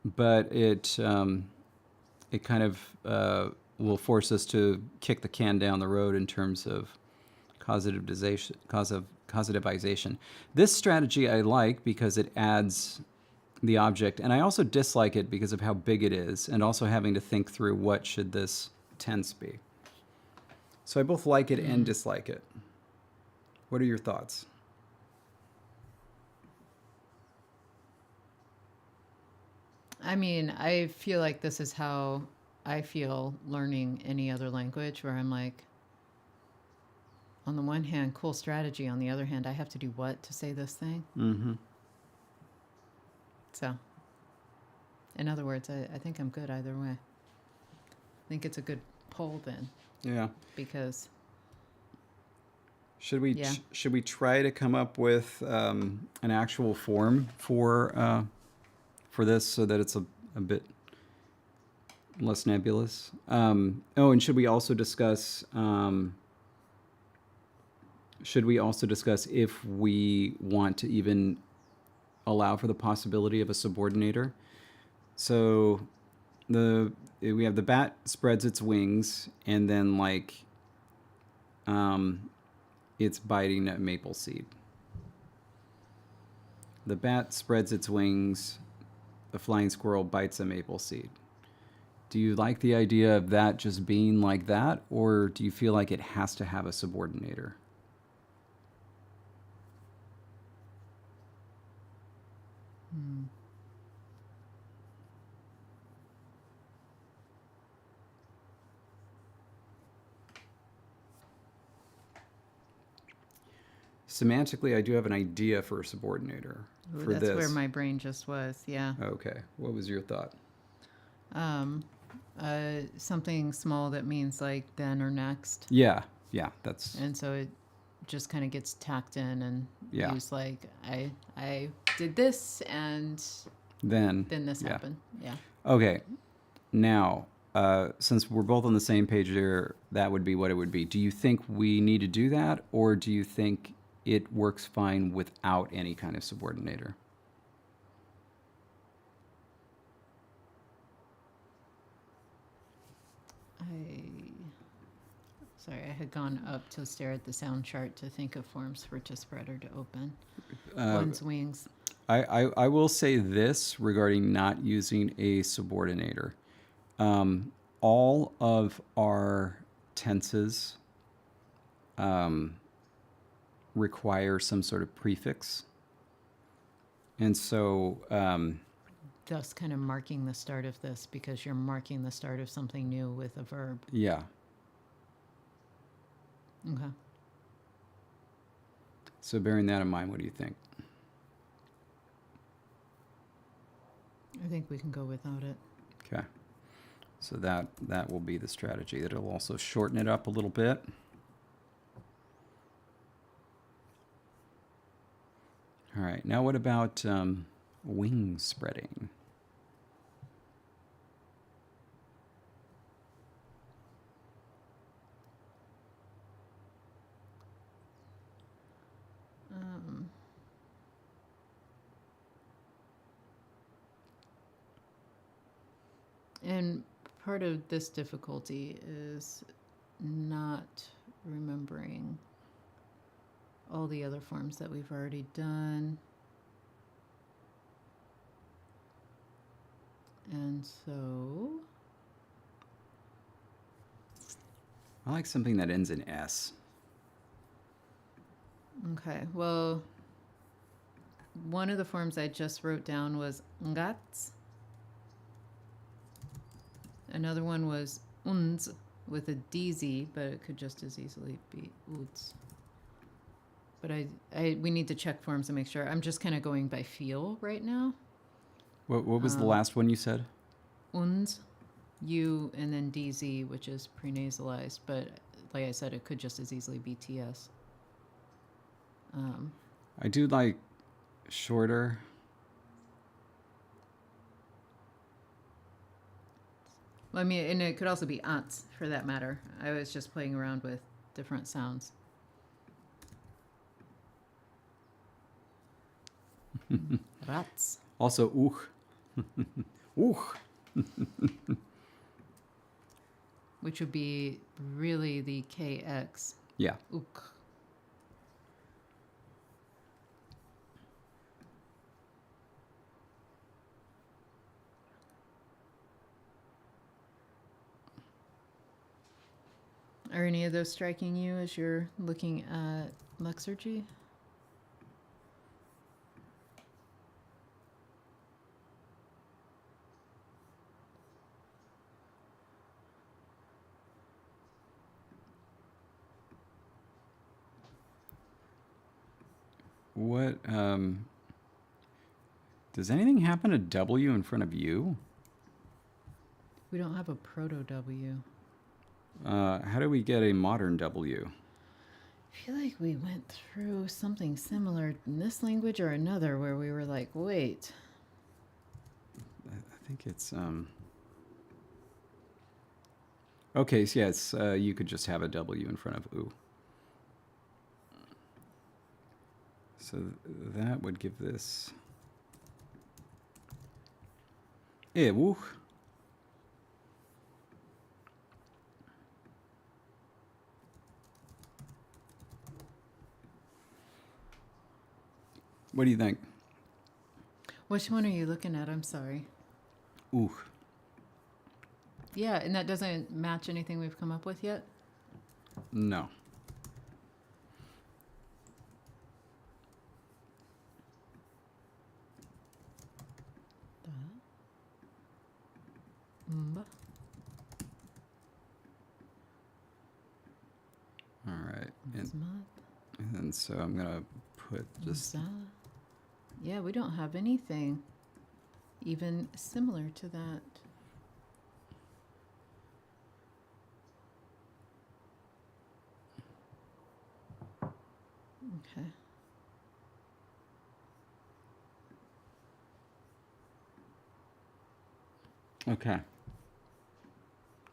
but it kind of will force us to kick the can down the road in terms of causativization. This strategy I like because it adds the object, and I also dislike it because of how big it is, and also having to think through what should this tense be. So I both like it and dislike it. What are your thoughts? I mean, I feel like this is how I feel learning any other language, where I'm like, on the one hand, cool strategy. On the other hand, I have to do what to say this thing? Mm-hmm. So, in other words, I think I'm good either way. I think it's a good poll then, Yeah. because Should we Yeah. should we try to come up with an actual form for this so that it's a bit less nebulous? Oh, and should we also discuss if we want to even allow for the possibility of a subordinator? So we have the bat spreads its wings, and then it's biting a maple seed. The bat spreads its wings, the flying squirrel bites a maple seed. Do you like the idea of that just being like that, or do you feel like it has to have a subordinator? Semantically, I do have an idea for a subordinator Ooh, for that's this. where my brain just was. Yeah. Okay, what was your thought? Something small that means like then or next. Yeah, that's And so it just kind of gets tacked in and Yeah. used like, I did this and then this yeah. happened. Yeah. Okay, now since we're both on the same page there, that would be what it would be. Do you think we need to do that, or do you think it works fine without any kind of subordinator? Sorry, I had gone up to stare at the sound chart to think of forms for to spread or to open. One's wings. I will say this regarding not using a subordinator. All of our tenses require some sort of prefix. And so, Thus kind of marking the start of this, because you're marking the start of something new with a verb. yeah. Okay. So bearing that in mind, what do you think? I think we can go without it. Okay. So that will be the strategy. It'll also shorten it up a little bit. All right. Now what about wing spreading? And part of this difficulty is not remembering all the other forms that we've already done. And so I like something that ends in S. okay, well, one of the forms I just wrote down was ngats. Another one was uns with a DZ, but it could just as easily be uts. But we need to check forms and make sure. I'm just kind of going by feel right now. What was the last one you said? Uns, U, and then DZ, which is prenasalized, but like I said, it could just as easily be TS. I do like shorter. Well, I mean, and it could also be ants for that matter. I was just playing around with different sounds. Rats. Also, Which would be really the KX. Yeah. Ook. Are any of those striking you as you're looking at Lexergy? What, does anything happen to W in front of U? We don't have a proto W. How do we get a modern W? I feel like we went through something similar in this language or another where we were like, wait. I think it's, okay, so yes, you could just have a W in front of U. So that would give this woo. What do you think? Which one are you looking at? I'm sorry. Ooh. Yeah, and that doesn't match anything we've come up with yet? No. All right. And so I'm going to put just... Yeah, we don't have anything even similar to that. Okay. Okay.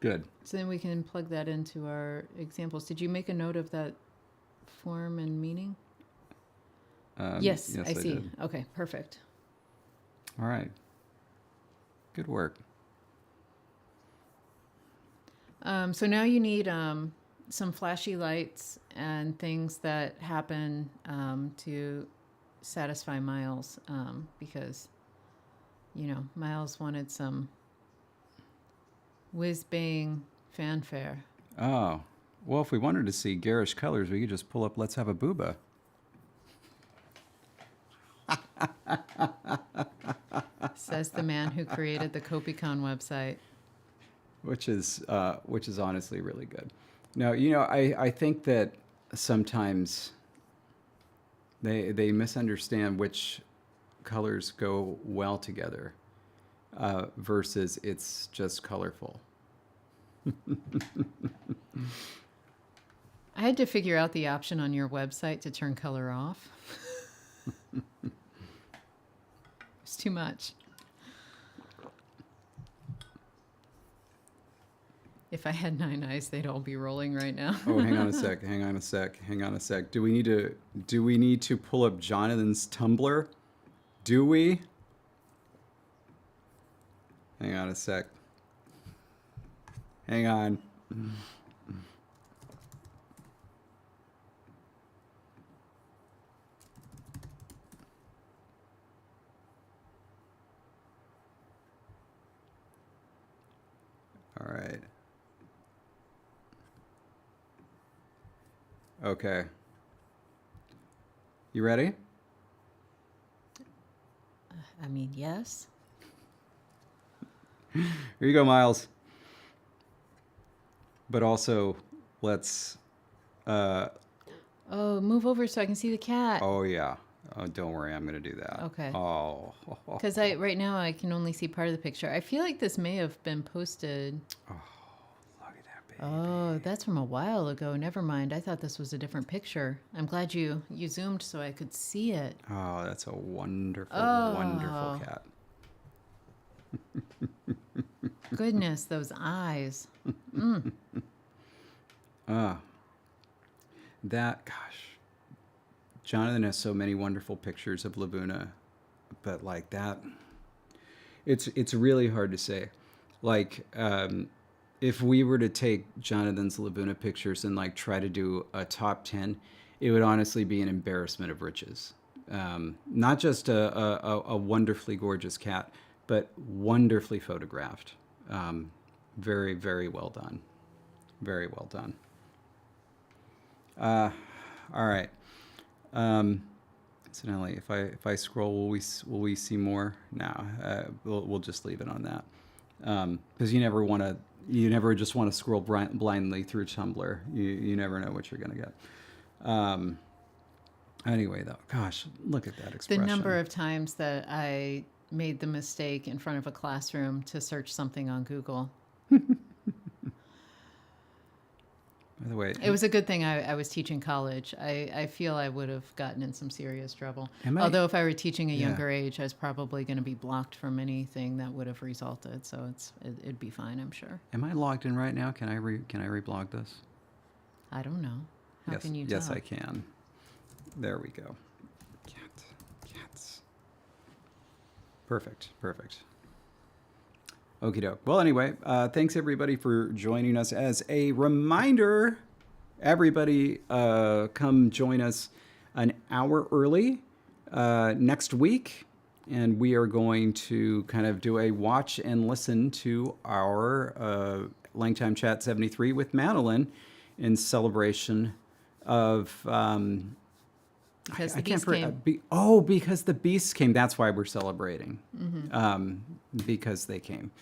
Good. So then we can plug that into our examples. Did you make a note of that form and meaning? Yes, I see. Did. Okay, perfect. All right. Good work. So now you need some flashy lights and things that happen to satisfy Miles because, you know, Miles wanted some whiz-bang fanfare. Oh. Well, if we wanted to see garish colors, we could just pull up Let's Have a Booba. Says the man who created the Copycon website. Which is honestly really good. Now, you know, I think that sometimes they misunderstand which colors go well together versus it's just colorful. I had to figure out the option on your website to turn color off. It's too much. If I had 9 eyes, they'd all be rolling right now. Oh, hang on a sec. Do we need to pull up Jonathan's Tumblr? Do we? Hang on a sec. Hang on. All right. Okay. You ready? I mean, yes. Here you go, Miles. But also, let's... Oh, move over so I can see the cat. Oh, yeah. Oh, don't worry. I'm going to do that. Okay. Oh. Because right now I can only see part of the picture. I feel like this may have been posted. Oh, look at that Oh, that's from a while ago. Never mind. I thought this was a different picture. I'm glad you zoomed so I could see it. Oh, that's a wonderful, wonderful Oh, cat. goodness, those eyes. Ah, gosh. Jonathan has so many wonderful pictures of Laguna, but like that, it's really hard to say. Like, if we were to take Jonathan's Laguna pictures and like try to do a top 10, it would honestly be an embarrassment of riches. Not just a wonderfully gorgeous cat, but wonderfully photographed. Very, very well done. Very well done. All right. Incidentally, if I scroll, will we see more? No, we'll just leave it on that, because you never just want to scroll blindly through Tumblr. You never know what you're gonna get. Anyway, though, gosh, look at that The expression. number of times that I made the mistake in front of a classroom to search something on Google. By the way, It was a good thing I was teaching college. I feel I would have gotten in some serious trouble. Although if I were teaching a younger age, I was probably going to be blocked from anything that would have resulted. So it'd be fine, I'm sure. am I logged in right now? Can I reblog this? I don't know. How Yes, can you tell? yes, I can. There we go. Cats. Perfect. Okie doke. Well, anyway, thanks everybody for joining us. As a reminder, everybody come join us an hour early next week. And we are going to kind of do a watch and listen to our LangTime Chat 73 with Madeline in celebration of... Because the beast came. Because the beasts came. That's why we're celebrating. Because they came.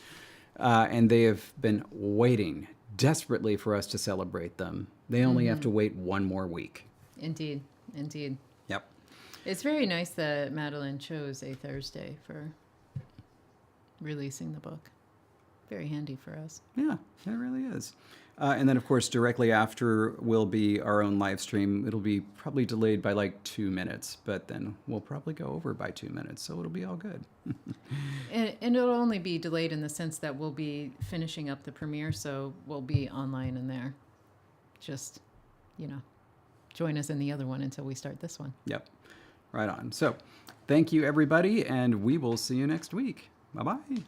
And they have been waiting desperately for us to celebrate them. They only have to wait one more week. Indeed. Yep. It's very nice that Madeline chose a Thursday for releasing the book. Very handy for us. Yeah, it really is. And then, of course, directly after will be our own live stream. It'll be probably delayed by like 2 minutes, but then we'll probably go over by 2 minutes, so it'll be all good. And it'll only be delayed in the sense that we'll be finishing up the premiere, so we'll be online in there. Just, join us in the other one until we start this one. Yep, right on. So thank you, everybody, and we will see you next week. Bye-bye.